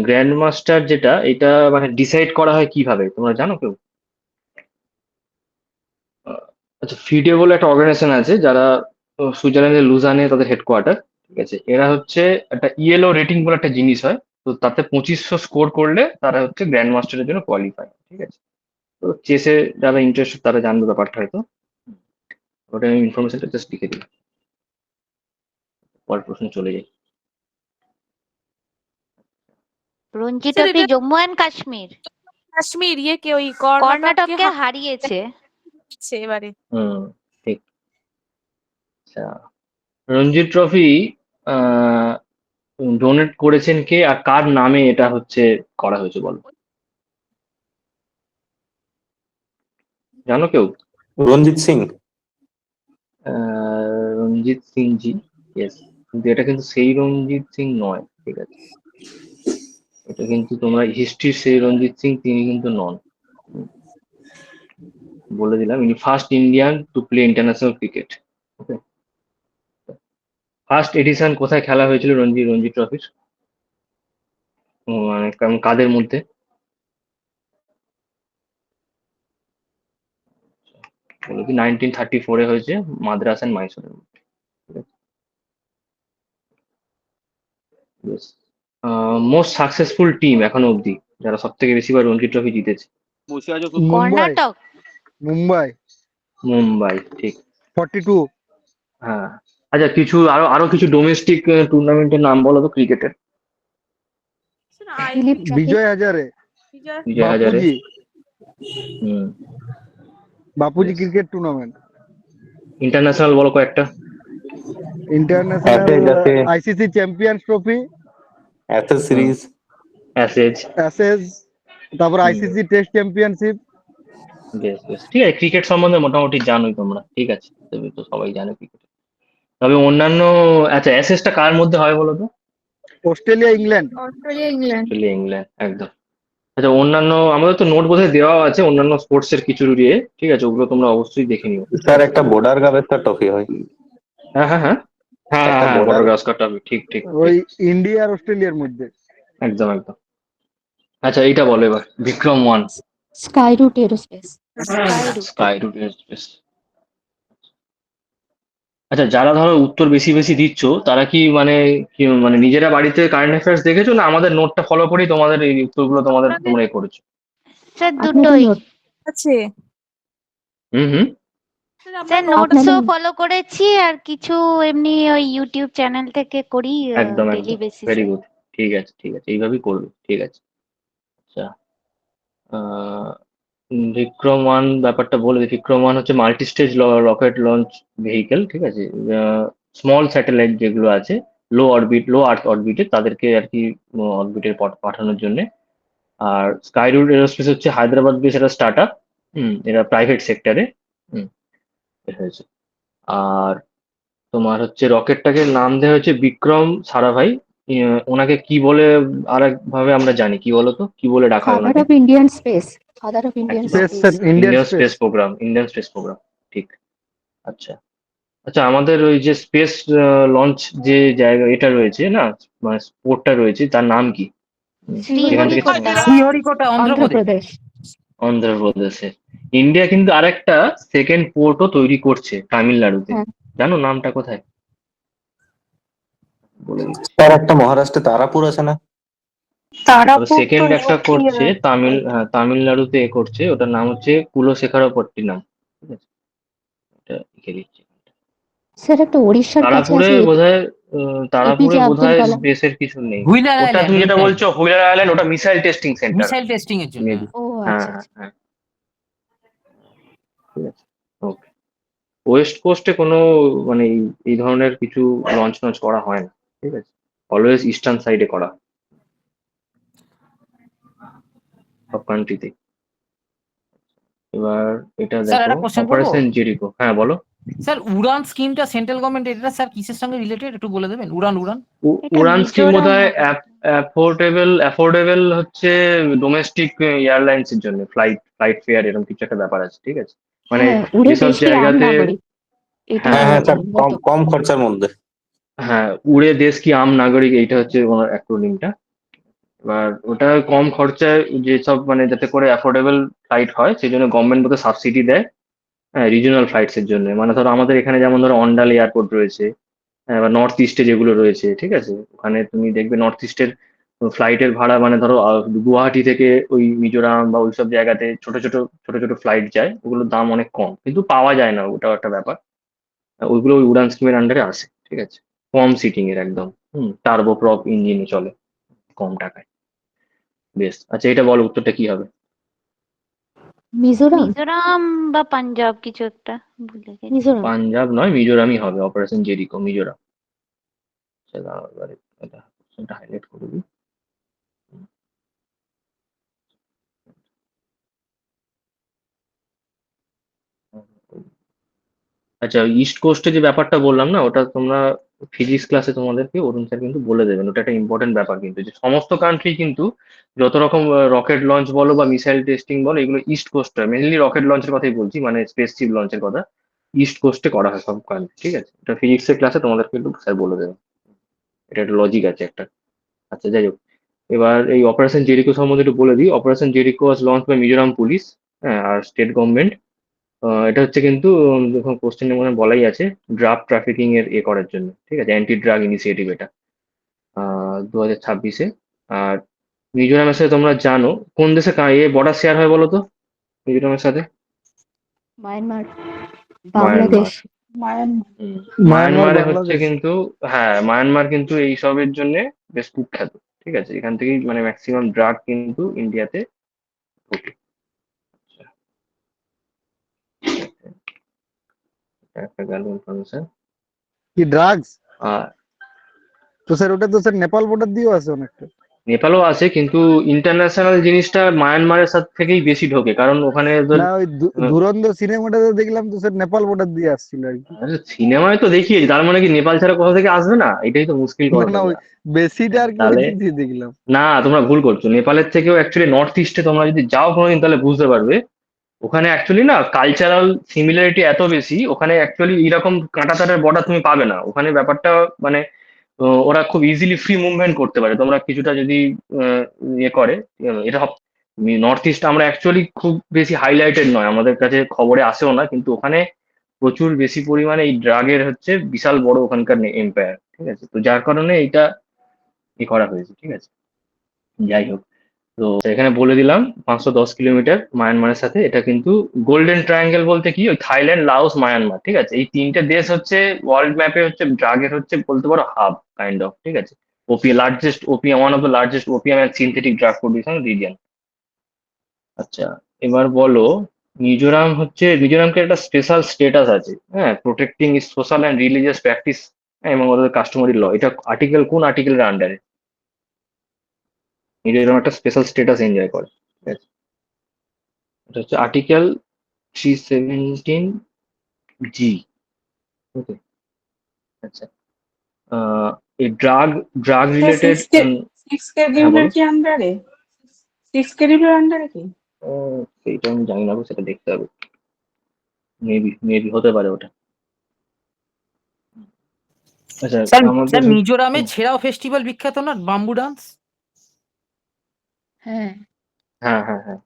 গ্র্যান্ড মাস্টার যেটা, এটা মানে ডিসাইড করা হয় কিভাবে তোমরা জানো কেউ? আহ, আচ্ছা, ফিডে বলে একটা অর্গানাইজেশন আছে যারা সুইজারল্যান্ডের লুজানে তাদের হেডকোয়ার্টার। ঠিক আছে, এরা হচ্ছে একটা ইয়েলো রেটিং বলে একটা জিনিস হয়। তো তাতে 2500 স্কোর করলে তারা হচ্ছে গ্র্যান্ড মাস্টারের জন্য কোয়ালিফাই। ঠিক আছে, তো চেসে যারা ইন্টারেস্টেড তারা জানবে ব্যাপারটা হয়তো। ওটা আমি ইনফরমেশনটা জাস্ট লিখে দিই, পরের প্রশ্ন চলে যাই। রঞ্জি স্যার, ট্রফি এটা জম্মু অ্যান্ড কাশ্মীর কাশ্মীর ইয়েকে ওই কর্ণাটককে হারিয়েছে। হারিয়েছে এবারে। ঠিক। আচ্ছা, রঞ্জি ট্রফি ডোনেট করেছেন কে আর কার নামে এটা হচ্ছে করা হয়েছে বলো? জানো কেউ? রঞ্জিত সিং। রঞ্জিত সিং জি, ইয়েস। কিন্তু এটা কিন্তু সেই রঞ্জিত সিং নয়। ঠিক আছে, এটা কিন্তু তোমরা হিস্ট্রির সেই রঞ্জিত সিং তিনি কিন্তু নন। বলে দিলাম, ইনি first Indian to play international cricket. Okay. First addition কোথায় খেলা হয়েছিল রঞ্জি রঞ্জি ট্রফির? মানে কাদের মধ্যে? বলে কি 1934-এ হয়েছে, মাদ্রাস অ্যান্ড মাইসোরের মধ্যে। মোস্ট সাকসেসফুল টিম এখনো অবধি যারা সব থেকে বেশিবার রঞ্জি ট্রফি জিতেছে? কর্ণাটক। মুম্বাই, ঠিক। 42। হ্যাঁ। আচ্ছা, কিছু আরো আরো কিছু ডোমেস্টিক টুর্নামেন্টের নাম বলো তো ক্রিকেটের। স্যার, দিলীপ বিজয় হাজারে। বিজয় হাজারে। বাপুজি। হুম। Bapuji Yes. Cricket tournament. International বলো কয়েকটা। ইন্টারন্যাশনাল অ্যাসেজ আছে, ICC champions trophy, Ashes series, Ashes. Ashes, তারপর হুম। ICC test championship. বেশ বেশ, ঠিক আছে। ক্রিকেট সম্বন্ধে মোটামুটি জানোই তোমরা, ঠিক আছে, তবে তো সবাই জানে ক্রিকেট। তবে অন্যান্য, আচ্ছা অ্যাসেজটা কার মধ্যে হয় বলো তো? Australia England. অস্ট্রেলিয়া ইংল্যান্ড, একদম। আচ্ছা, অন্যান্য আমাদের তো নোট বোধহয় দেওয়া আছে অন্যান্য স্পোর্টস এর কিছু দিয়ে, ঠিক আছে, ওগুলো তোমরা অবশ্যই দেখে নিও। স্যার একটা বর্ডার গাভাস্কার ট্রফি হয়। হ্যাঁ হ্যাঁ হ্যাঁ হ্যাঁ একটা হ্যাঁ হ্যাঁ, border- বড়গাস্কারটা ঠিক ঠিক ওই ঠিক, ইন্ডিয়া আর অস্ট্রেলিয়ার মধ্যে। একদম একদম। আচ্ছা, এইটা বলো এবার, Vikram one. Skyroot Aerospace. Skyroot Express. আচ্ছা, যারা ধরো উত্তর বেশি বেশি দিচ্ছ তারা কি মানে মানে নিজেরা বাড়িতে কারেন্ট অ্যাফেয়ার্স দেখেছো, না আমাদের নোটটা ফলো করেই তোমাদের এই উত্তরগুলো তোমরা এ করেছো? স্যার আপনাদের দুটোই। নোট। আছে। হুম। স্যার নোটসও ফলো করেছি আর কিছু এমনি ওই ইউটিউব চ্যানেল থেকে করি একদম ডেইলি একদম, বেসিসে। Very good. ঠিক আছে ঠিক আছে, এইভাবেই করবে। ঠিক আছে। আচ্ছা, বিক্রম ওয়ান ব্যাপারটা বলে দিই। বিক্রম ওয়ান হচ্ছে multi stage rocket launch vehicle. ঠিক আছে, স্মল স্যাটেলাইট যেগুলো আছে লো আর্থ অরবিটে তাদেরকে আর কি অরবিটে পাঠানোর জন্য। আর স্কাইরুট এরোস্পেস হচ্ছে হায়দ্রাবাদ বেস একটা স্টার্ট আপ। এরা প্রাইভেট সেক্টরে হয়েছে। আর তোমার হচ্ছে রকেটটাকে নাম দেওয়া হয়েছে বিক্রম সারাভাই, ওনাকে কি বলে আর একভাবে আমরা জানি, কি বলতো, কি বলে ডাকা হয় ফাদার ওনাকে? Of Indian space, father of Indian একদম, space space. Indian Indian space. Space program, Indian space program, ঠিক। আচ্ছা আচ্ছা, আমাদের ওই যে স্পেস লঞ্চ যে জায়গা এটা রয়েছে না, মানে স্পোর্টটা রয়েছে, তার নাম কি? যেখান থেকে শ্রীহরিকোটা। শ্রীহরিকোটা, অন্ধ্রপ্রদেশ। অন্ধ্রপ্রদেশ। অন্ধ্রপ্রদেশে। ইন্ডিয়া কিন্তু আরেকটা সেকেন্ড পোর্টও তৈরি করছে তামিলনাড়ুতে। হ্যাঁ। জানো নামটা কোথায়? বলে দিচ্ছি। স্যার একটা মহারাষ্ট্রে তারাপুর আছে না? তবে সেকেন্ড একটা করছে তামিলনাড়ুতে করছে, ওটার নাম হচ্ছে কুলশেখরপট্টিনম। ঠিক আছে, এটা লিখে দিচ্ছি। স্যার একটা ওড়িশার কাছে তারাপুরে আছে বোধহয় এপিজে আব্দুল কালাম। স্পেসের কিছু নেই। হুইলার ওটা আইল্যান্ড, তুমি যেটা হুইলার বলছো হুইলার আইল্যান্ড, ওটা missile testing centre missile testing এর জন্য। মেবি। ও হ্যাঁ আচ্ছা হ্যাঁ আচ্ছা। হ্যাঁ, ঠিক আছে, ওকে। ওয়েস্ট কোস্টে কোনো মানে এই ধরনের কিছু লঞ্চ টঞ্চ করা হয় না, ঠিক আছে, অলওয়েজ ইস্টার্ন সাইডে করা হয় সব কান্ট্রিতে। এবার এটা স্যার দেখো, একটা কোশ্চেন করবো? অপারেশন জেরিকো, হ্যাঁ বলো। স্যার উড়ান স্কিমটা সেন্ট্রাল গভর্নমেন্ট, এটা স্যার কিসের সঙ্গে রিলেটেড একটু বলে দেবেন? উড়ান উড়ান। এটা উড়ান স্কিম মিজোরাম বোধহয় হবে। অ্যাফোর্ডেবল হচ্ছে ডোমেস্টিক এয়ারলাইন্স এর জন্য, ফ্লাইট ফেয়ার এরকম কিছু একটা ব্যাপার আছে, ঠিক আছে, মানে হ্যাঁ, উড়ে যেসব দেশ কি আম জায়গাতে, নাগরিক, এটা হ্যাঁ হ্যাঁ হ্যাঁ স্যার, কম মতো। কম খরচার মধ্যে। হ্যাঁ, উড়ে দেশ কি আম নাগরিক, এইটা হচ্ছে ওনার অ্যাক্রোনিমটা। এবার ওটা কম খরচায় যেসব মানে যাতে করে অ্যাফোর্ডেবল ফ্লাইট হয় সেই জন্য গভর্নমেন্ট বোধহয় সাবসিডি দেয়। হ্যাঁ, রিজনাল ফ্লাইটস এর জন্য, মানে ধরো আমাদের এখানে যেমন ধরো অন্ডাল এয়ারপোর্ট রয়েছে, বা নর্থ ইস্টে যেগুলো রয়েছে, ঠিক আছে, ওখানে তুমি দেখবে নর্থ ইস্টের ফ্লাইটের ভাড়া মানে ধরো গুয়াহাটি থেকে ওই মিজোরাম বা ওইসব জায়গাতে ছোট ছোট ছোট ছোট ফ্লাইট যায়, ওগুলোর দাম অনেক কম কিন্তু পাওয়া যায় না, ওটাও একটা ব্যাপার। ওইগুলো ওই উড়ান স্কিমের আন্ডারে আসে, ঠিক আছে, কম সিটিং এর একদম, টার্বো প্রপ ইঞ্জিনে চলে, কম টাকায়। বেশ, আচ্ছা এটা বলো উত্তরটা কি হবে? মিজোরাম। মিজোরাম বা পাঞ্জাব কিছু একটা, ভুলে গেছি। মিজোরাম। পাঞ্জাব নয়, মিজোরামই হবে, অপারেশন জেরিকো মিজোরাম। আচ্ছা, দাঁড়াও, এবারে এটা হাইলাইট করে দিই। আচ্ছা, ইস্ট কোস্টে যে ব্যাপারটা বললাম না, ওটা তোমরা ফিজিক্স ক্লাসে তোমাদেরকে অরুণ স্যার কিন্তু বলে দেবেন, ওটা একটা ইম্পর্টেন্ট ব্যাপার কিন্তু, যে সমস্ত কান্ট্রি কিন্তু যত রকম রকেট লঞ্চ বলো বা মিসাইল টেস্টিং বলো, এগুলো ইস্ট কোস্টে, মেনলি রকেট লঞ্চের কথাই বলছি, মানে স্পেসশিপ লঞ্চের কথা, ইস্ট কোস্টে করা হয় সব কান্ট্রি, ঠিক আছে, এটা ফিজিক্সের ক্লাসে তোমাদেরকে কিন্তু স্যার বলে দেবেন, এটা একটা লজিক আছে একটা। আচ্ছা যাই হোক, এবার এই অপারেশন জেরিকো সম্বন্ধে একটু বলে দিই। Operation Jericho was launch by Mizoram police, হ্যাঁ, আর স্টেট গভর্নমেন্ট। এটা হচ্ছে কিন্তু দেখুন কোশ্চেনের মনে বলাই আছে, ড্রাগ ট্রাফিকিং এর করার জন্য, ঠিক আছে, অ্যান্টি ড্রাগ ইনিশিয়েটিভ এটা 2026-এ। আর মিজোরামের সাথে তোমরা জানো কোন দেশে বর্ডার শেয়ার হয় বলো তো মিজোরামের সাথে? Myanmar, Myanmar. Bangladesh. Myanmar. Myanmar, মায়ানমারে হচ্ছে বাংলাদেশ। কিন্তু, হ্যাঁ মায়ানমার কিন্তু এইসবের জন্য বেশ কুখ্যাত, ঠিক আছে, এখান থেকেই মানে ম্যাক্সিমাম ড্রাগ কিন্তু ইন্ডিয়াতে ঢোকে। আচ্ছা, এটা একটা গেল ইনফরমেশন। কি ড্রাগস? আর তো স্যার ওটা তো স্যার নেপাল বর্ডার দিয়েও আছে অনেকটা। নেপালও আছে, কিন্তু ইন্টারন্যাশনাল জিনিসটা মায়ানমারের সাথে থেকেই বেশি ঢোকে, কারণ ওখানে ওদের না, ওই ধুরন্ধর সিনেমাটাতে দেখলাম তো স্যার নেপাল বর্ডার দিয়ে আসছিল আর কি। সিনেমায় তো দেখিয়েছি, তার মানে কি নেপাল ছাড়া কোথা থেকে আসবে না? এটাই তো মুশকিল না করো না, ওই তোমরা। বেশিটা আর কি ওই তাহলে দিক দিয়ে দেখলাম। না, তোমরা ভুল করছো, নেপালের থেকেও অ্যাকচুয়ালি নর্থ ইস্টে তোমরা যদি যাও কোনোদিন তাহলে বুঝতে পারবে, ওখানে অ্যাকচুয়ালি না কালচারাল সিমিলারিটি এত বেশি, ওখানে অ্যাকচুয়ালি এরকম কাঁটাতারের বর্ডার তুমি পাবে না, ওখানে ব্যাপারটা মানে ওরা খুব ইজিলি ফ্রি মুভমেন্ট করতে পারে, তোমরা কিছুটা যদি আহ, ইয়ে করে, এটা নর্থ ইস্ট আমরা অ্যাকচুয়ালি খুব বেশি হাইলাইটেড নয়, আমাদের কাছে খবরে আসেও না, কিন্তু ওখানে প্রচুর বেশি পরিমাণে এই ড্রাগের হচ্ছে বিশাল বড় ওখানকার এম্পায়ার, ঠিক আছে, তো যার কারণে এটা করা হয়েছে, ঠিক আছে, যাই হোক। তো এখানে বলে দিলাম 510 কিলোমিটার মায়ানমারের সাথে, এটা কিন্তু গোল্ডেন ট্রায়াঙ্গেল বলতে কি, ওই থাইল্যান্ড, লাওস, মায়ানমার, ঠিক আছে, এই তিনটে দেশ হচ্ছে ওয়ার্ল্ড ম্যাপে হচ্ছে ড্রাগের হচ্ছে বলতে পারো হাব কাইন্ড অফ, ঠিক আছে, OPM one of the largest opium and synthetic drug producing region. আচ্ছা, এবার বলো, মিজোরামকে একটা স্পেশাল স্টেটাস আছে, হ্যাঁ, protecting social and religious practice এবং ওদের কাস্টমারি ল, এটা কোন আর্টিকেলের আন্ডারে মিজোরাম একটা স্পেশাল স্টেটাস এনজয় করে? ঠিক আছে, এটা হচ্ছে আর্টিকেল 317G। ওকে, আচ্ছা, এই ড্রাগ রিলেটেড। হ্যাঁ বলো। ও, সেইটা আমি জানি না গো, সেটা দেখতে হবে। মেবি হতে পারে ওটা। আচ্ছা স্যার আমাদের মিজোরামে ছেড়াও ফেস্টিভ্যাল বিখ্যাত না, বাম্বু ডান্স? হ্যাঁ হ্যাঁ হ্যাঁ হ্যাঁ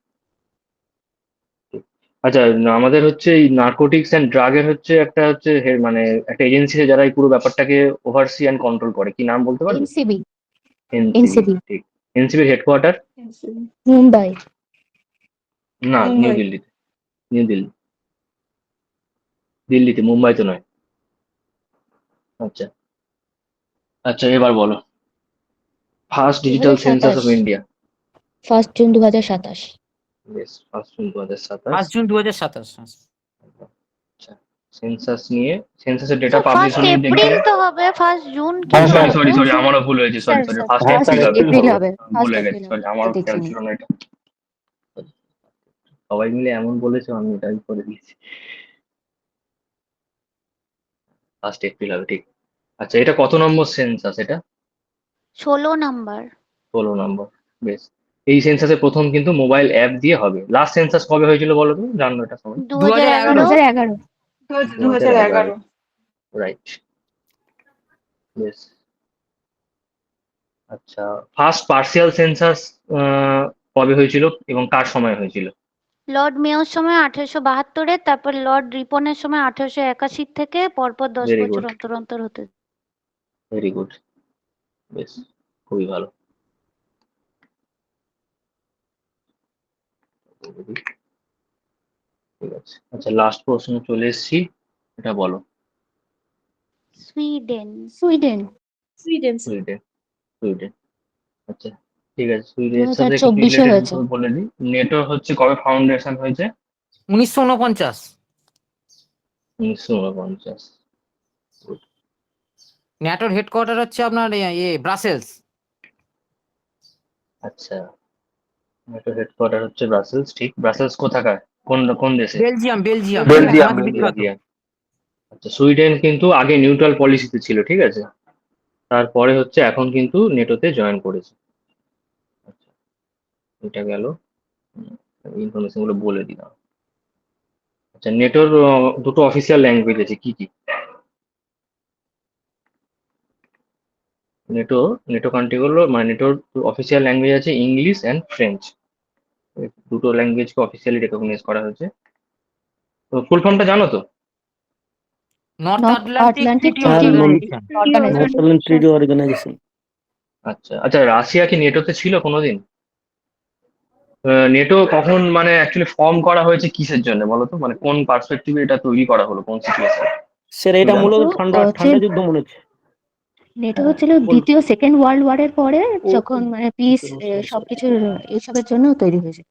ঠিক। আচ্ছা আমাদের হচ্ছে এই নার্কোটিক্স অ্যান্ড ড্রাগের হচ্ছে একটা হচ্ছে মানে একটা এজেন্সি যারা এই পুরো ব্যাপারটাকে ওভারসি অ্যান্ড কন্ট্রোল করে, কি নাম বলতে পারবে? NCB NCB. এনসিবি ঠিক। এনসিবির হেডকোয়ার্টার? মুম্বাই না, নিউ দিল্লিতে। নিউ দিল্লি, দিল্লিতে, মুম্বাইতে নয়। আচ্ছা আচ্ছা, এবার বলো। First digital census of 2027 India. 1 June 2027 বেশ, ফার্স্ট জুন 2027। 5 জুন 2027। আচ্ছা, সেন্সাস নিয়ে, সেন্সাসের ডেটা স্যার পাবলিশ ফার্স্ট হলে দেখবে। এপ্রিল তো হবে, ফার্স্ট জুন কি হ্যাঁ সরি হবে? সরি সরি, আমারও ভুল হয়েছে, sorry sir sorry, sir first হ্যাঁ ফার্স্ট স্যার, এপ্রিল হবে। এপ্রিল এপ্রিল হবে। হবে, ফার্স্ট ভুলে গেছি, এপ্রিল সরি, হবে, আমারও এটা খেয়াল দেখিনি। ছিল না এটা। সবাই মিলে এমন বলেছো, আমি এটাই করে দিয়েছি। ফার্স্ট এপ্রিল হবে, ঠিক। আচ্ছা, এটা কত নম্বর সেন্সাস এটা? 16 নাম্বার। 16 নম্বর। বেশ। এই সেন্সাসে প্রথম কিন্তু মোবাইল অ্যাপ দিয়ে হবে। লাস্ট সেন্সাস কবে হয়েছিল বলো তো, জানো এটা সবাই? 2011। 2011 2011। রাইট। বেশ। আচ্ছা, ফার্স্ট পার্সিয়াল সেন্সাস কবে হয়েছিল এবং কার সময় হয়েছিল? লর্ড মেয়র সময় 1872-এ, তারপর লর্ড রিপনের সময় 1881 থেকে পরপর 10 ভেরি বছর গুড, অন্তর অন্তর হতে। Very good. বেশ, খুবই ভালো। ঠিক আছে, আচ্ছা লাস্ট প্রশ্ন চলে এসেছি, এটা বলো। সুইডেন। Sweden Sweden. সুইডেন। আচ্ছা ঠিক আছে, সুইডেনের সাথে একটু 2024-এ রিলেটেড হয়েছে। বলে দিই। নেটো হচ্ছে কবে ফাউন্ডেশন হয়েছে? 1949। 1949। ন্যাটোর হেডকোয়ার্টার হচ্ছে আপনার ব্রাসেলস। আচ্ছা, নেটো হেডকোয়ার্টার হচ্ছে ব্রাসেলস, ঠিক। ব্রাসেলস কোথাকার, কোন কোন দেশে? বেলজিয়াম বেলজিয়াম, সমাজ বিখ্যাত। বেলজিয়াম। আচ্ছা, সুইডেন কিন্তু আগে নিউট্রাল পলিসিতে ছিল, ঠিক আছে। তারপরে হচ্ছে এখন কিন্তু নেটোতে জয়েন করেছে। আচ্ছা, এটা গেল, ইনফরমেশন গুলো বলে দিলাম। আচ্ছা, নেটোর দুটো অফিসিয়াল ল্যাঙ্গুয়েজ আছে, কি কি? নেটো নেটো কান্ট্রিগুলো মানে নেটোর অফিসিয়াল ল্যাঙ্গুয়েজ আছে ইংলিশ অ্যান্ড ফ্রেঞ্চ। দুটো ল্যাঙ্গুয়েজকে অফিসিয়ালি রেকগনাইজ করা হয়েছে। তো ফুল ফর্মটা জানো তো? নর্থ নর্থ আটলান্টিক আটলান্টিক ট্রিটি হ্যাঁ, treaty organization. North Atlantic treaty organization. আচ্ছা আচ্ছা, রাশিয়া কি নেটোতে ছিল কোনোদিন? নেটো কখন মানে অ্যাকচুয়ালি ফর্ম করা হয়েছে কিসের জন্য বলো তো, মানে কোন পার্সপেক্টিভে এটা তৈরি করা হলো, কোন সিচুয়েশন? স্যার এটা মূলত নেটো ঠান্ডা হচ্ছে ঠান্ডা যুদ্ধ মনে হচ্ছে। নেটো হ্যাঁ, হচ্ছিল সেকেন্ড ওয়ার্ল্ড ওয়ারের পরে, যখন মানে পিস সবকিছুর এইসবের জন্য তৈরি হয়েছে।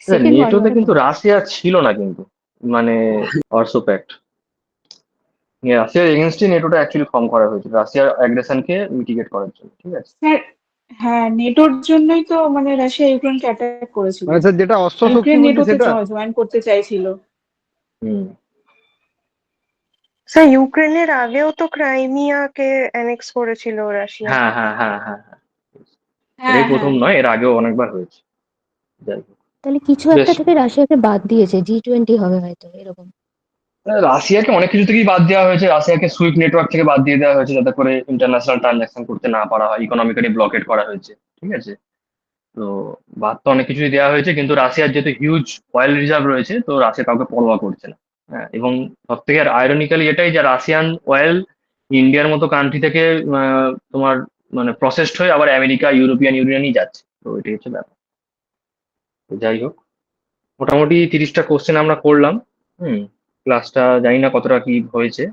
সেকেন্ড ওয়ার্ল্ড নেটোতে ওয়ারের কিন্তু পরে। রাশিয়া ছিল না কিন্তু, মানে ওয়ারসো প্যাক্ট। রাশিয়ার এগেনস্টে নেটোটা অ্যাকচুয়ালি ফর্ম করা হয়েছিল, রাশিয়ার অ্যাগ্রেশনকে মিটিগেট করার জন্য, ঠিক আছে। হ্যাঁ, নেটোর জন্যই তো মানে রাশিয়া ইউক্রেনকে অ্যাটাক করেছিল। মানে স্যার যেটা অস্ত্র শক্তি ইউক্রেন বলছে নেটোতে সেটা। জয়েন করতে চাইছিল। হুম। স্যার ইউক্রেনের আগেও তো ক্রাইমিয়াকে অ্যানেক্স করেছিল রাশিয়া। হ্যাঁ হ্যাঁ হ্যাঁ হ্যাঁ হ্যাঁ, হ্যাঁ এটাই প্রথম হ্যাঁ নয়, এর আগেও অনেকবার হয়েছে। যাই হোক, তাহলে কিছু বেশ। একটা থেকে রাশিয়াকে বাদ দিয়েছে, G20 হবে হয়তো এরকম। রাশিয়াকে অনেক কিছু থেকেই বাদ দেওয়া হয়েছে, রাশিয়াকে সুইফট নেটওয়ার্ক থেকে বাদ দিয়ে দেওয়া হয়েছে যাতে করে ইন্টারন্যাশনাল ট্রানজাকশন করতে না পারা হয়, ইকোনমিক্যালি ব্লকেট করা হয়েছে, ঠিক আছে। তো বাদ তো অনেক কিছুই দেওয়া হয়েছে, কিন্তু রাশিয়ার যেহেতু হিউজ অয়েল রিজার্ভ রয়েছে, তো রাশিয়া কাউকে পরোয়া করছে না। হ্যাঁ, এবং সব থেকে আয়রনিক্যালি এটাই যে রাশিয়ান অয়েল ইন্ডিয়ার মতো কান্ট্রি থেকে তোমার মানে প্রসেসড হয়ে আবার আমেরিকা, ইউরোপিয়ান ইউনিয়নই যাচ্ছে, তো এটাই হচ্ছে ব্যাপার। তো যাই হোক, মোটামুটি 30টা কোশ্চেন আমরা করলাম। হুম। ক্লাসটা জানি না কতটা কি হয়েছে।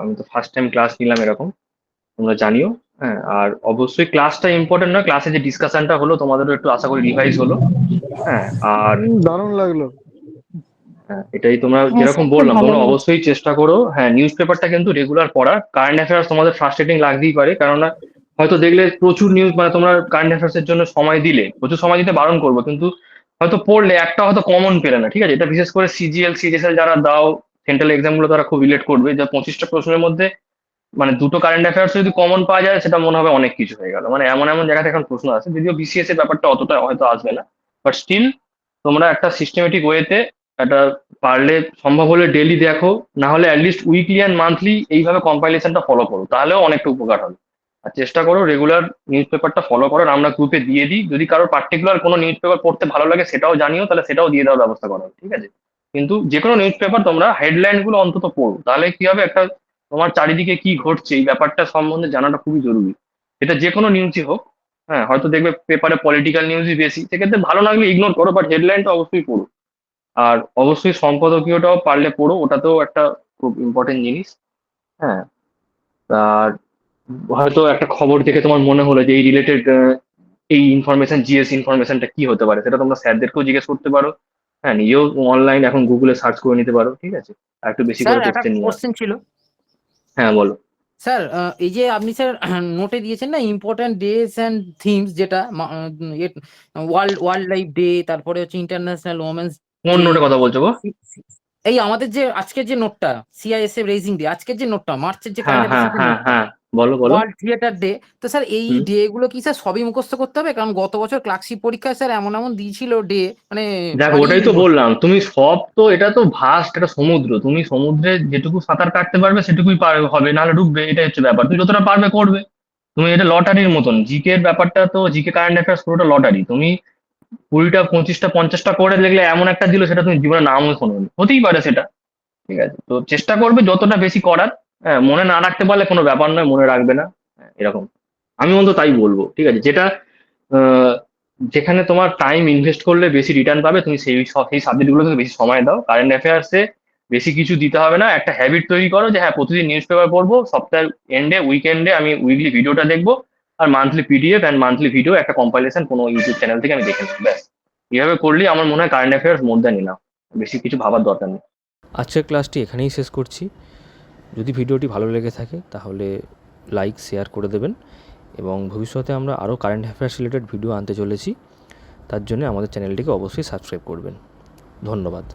আমি তো ফার্স্ট টাইম ক্লাস নিলাম এরকম, তোমরা জানিও। হ্যাঁ, আর অবশ্যই ক্লাসটা ইম্পর্টেন্ট নয়, ক্লাসে যে ডিসকাশনটা হলো তোমাদেরও একটু আশা করি রিভাইজ হলো। হ্যাঁ, আর দারুণ লাগলো। হ্যাঁ, এটাই তোমরা হ্যাঁ যেরকম স্যার, খুব বললাম, ভালো তোমরা লেগেছে। অবশ্যই চেষ্টা করো। হ্যাঁ, নিউজ পেপারটা কিন্তু রেগুলার পড়া। কারেন্ট অ্যাফেয়ার্স তোমাদের ফ্রাস্ট্রেটিং লাগতেই পারে, কেননা হয়তো দেখলে প্রচুর নিউজ, মানে তোমরা কারেন্ট অ্যাফেয়ার্স এর জন্য সময় দিলে, প্রচুর সময় দিতে বারণ করবো, কিন্তু হয়তো পড়লে একটা হয়তো কমন পেলে না, ঠিক আছে। এটা বিশেষ করে সিজিএল সিজিএসএল যারা দাও সেন্ট্রাল এক্সাম গুলো, তারা খুব রিলেট করবে, যে 25টা প্রশ্নের মধ্যে মানে দুটো কারেন্ট অ্যাফেয়ার্স যদি কমন পাওয়া যায় সেটা মনে হবে অনেক কিছু হয়ে গেল। মানে এমন এমন জায়গাতে এখন প্রশ্ন আছে, যদিও বিসিএস এর ব্যাপারটা অতটা হয়তো আসবে না, বাট স্টিল তোমরা একটা সিস্টেমেটিক ওয়েতে একটা পারলে সম্ভব হলে ডেলি দেখো, না হলে অ্যাটলিস্ট উইকলি অ্যান্ড মান্থলি এইভাবে কম্পাইলেশনটা ফলো করো, তাহলেও অনেকটা উপকার হবে। আর চেষ্টা করো রেগুলার নিউজ পেপারটা ফলো করার, আমরা গ্রুপে দিয়ে দিই। যদি কারো পার্টিকুলার কোনো নিউজ পেপার পড়তে ভালো লাগে সেটাও জানিও, তাহলে সেটাও দিয়ে দেওয়ার ব্যবস্থা করা হবে, ঠিক আছে? কিন্তু যে কোনো নিউজ পেপার তোমরা হেডলাইন গুলো অন্তত পড়ো, তাহলে কি হবে, একটা তোমার চারিদিকে কি ঘটছে এই ব্যাপারটা সম্বন্ধে জানাটা খুবই জরুরি। এটা যে কোনো নিউজই হোক। হ্যাঁ, হয়তো দেখবে পেপারে পলিটিক্যাল নিউজই বেশি, সেক্ষেত্রে ভালো লাগলে ইগনোর করো, বাট হেডলাইনটা অবশ্যই পড়ো। আর অবশ্যই সম্পাদকীয়টাও পারলে পড়ো, ওটাতেও একটা খুব ইম্পর্টেন্ট জিনিস। হ্যাঁ, আর হয়তো একটা খবর দেখে তোমার মনে হলো যে এই রিলেটেড এই ইনফরমেশন, জিএস ইনফরমেশনটা কি হতে পারে, সেটা তোমরা স্যারদেরকেও জিজ্ঞেস করতে পারো। হ্যাঁ, নিজেও অনলাইন এখন গুগলে সার্চ করে নিতে পারো, ঠিক আছে? আর একটু বেশি স্যার করে একটা কোশ্চেন নিয়ে আসো। কোশ্চেন ছিল। হ্যাঁ, বলো। স্যার এই যে আপনি স্যার নোটে দিয়েছেন না ইম্পর্টেন্ট ডেজ অ্যান্ড থিমস, যেটা ওয়ার্ল্ড লাইফ ডে, তারপরে হচ্ছে ইন্টারন্যাশনাল ওমেন্স কোন ডে, নোটে কথা বলছো গো? এই আমাদের যে আজকের যে নোটটা সিআইএসএফ রেজিং ডে, আজকের যে নোটটা মার্চের যে হ্যাঁ, কারেন্ট হ্যাঁ, অ্যাফেয়ার্সের হ্যাঁ, নোটটা, হ্যাঁ, বলো, বলো। World theatre day. তো স্যার এই হুম। ডে গুলো কি স্যার সবই মুখস্থ করতে হবে? কারণ গত বছর ক্লার্কশিপ পরীক্ষায় স্যার এমন এমন দিয়েছিল ডে, মানে দেখো, ভারী ওটাই তো নোট। বললাম, তুমি সব তো, এটা তো ভাস্ট একটা সমুদ্র, তুমি সমুদ্রে যেটুকু সাঁতার কাটতে পারবে সেটুকুই হবে, নাহলে ডুববে, এটাই হচ্ছে ব্যাপার। তুমি যতটা পারবে করবে। তুমি এটা লটারির মতন, জিকে এর ব্যাপারটা তো, জিকে কারেন্ট অ্যাফেয়ার্স পুরোটা লটারি। তুমি 20টা 25টা 50টা করে দেখলে এমন একটা দিল সেটা তুমি জীবনে নামও শোনোনি, হতেই পারে সেটা, ঠিক আছে? তো চেষ্টা করবে যতটা বেশি করার। হ্যাঁ, মনে না রাখতে পারলে কোনো ব্যাপার নয়, মনে রাখবে না। হ্যাঁ, এরকম আমি অন্তত তাই বলবো, ঠিক আছে? যেটা আহ, যেখানে তোমার টাইম ইনভেস্ট করলে বেশি রিটার্ন পাবে, তুমি সেই সাবজেক্টগুলোতে বেশি সময় দাও। কারেন্ট অ্যাফেয়ার্সে বেশি কিছু দিতে হবে না, একটা হ্যাবিট তৈরি করো যে হ্যাঁ প্রতিদিন নিউজ পেপার পড়বো, সপ্তাহের এন্ডে উইকেন্ডে আমি উইকলি ভিডিওটা দেখবো, আর monthly PDF and monthly video একটা কম্পাইলেশন কোনো ইউটিউব চ্যানেল থেকে আমি দেখে নেবো, ব্যাস। এইভাবে করলেই আমার মনে হয় current affairs more than enough, বেশি কিছু ভাবার দরকার নেই। আজকের ক্লাসটি এখানেই শেষ করছি। যদি ভিডিওটি ভালো লেগে থাকে তাহলে লাইক শেয়ার করে দেবেন, এবং ভবিষ্যতে আমরা আরও কারেন্ট অ্যাফেয়ার্স রিলেটেড ভিডিও আনতে চলেছি। তার জন্য আমাদের চ্যানেলটিকে অবশ্যই সাবস্ক্রাইব করবেন। ধন্যবাদ।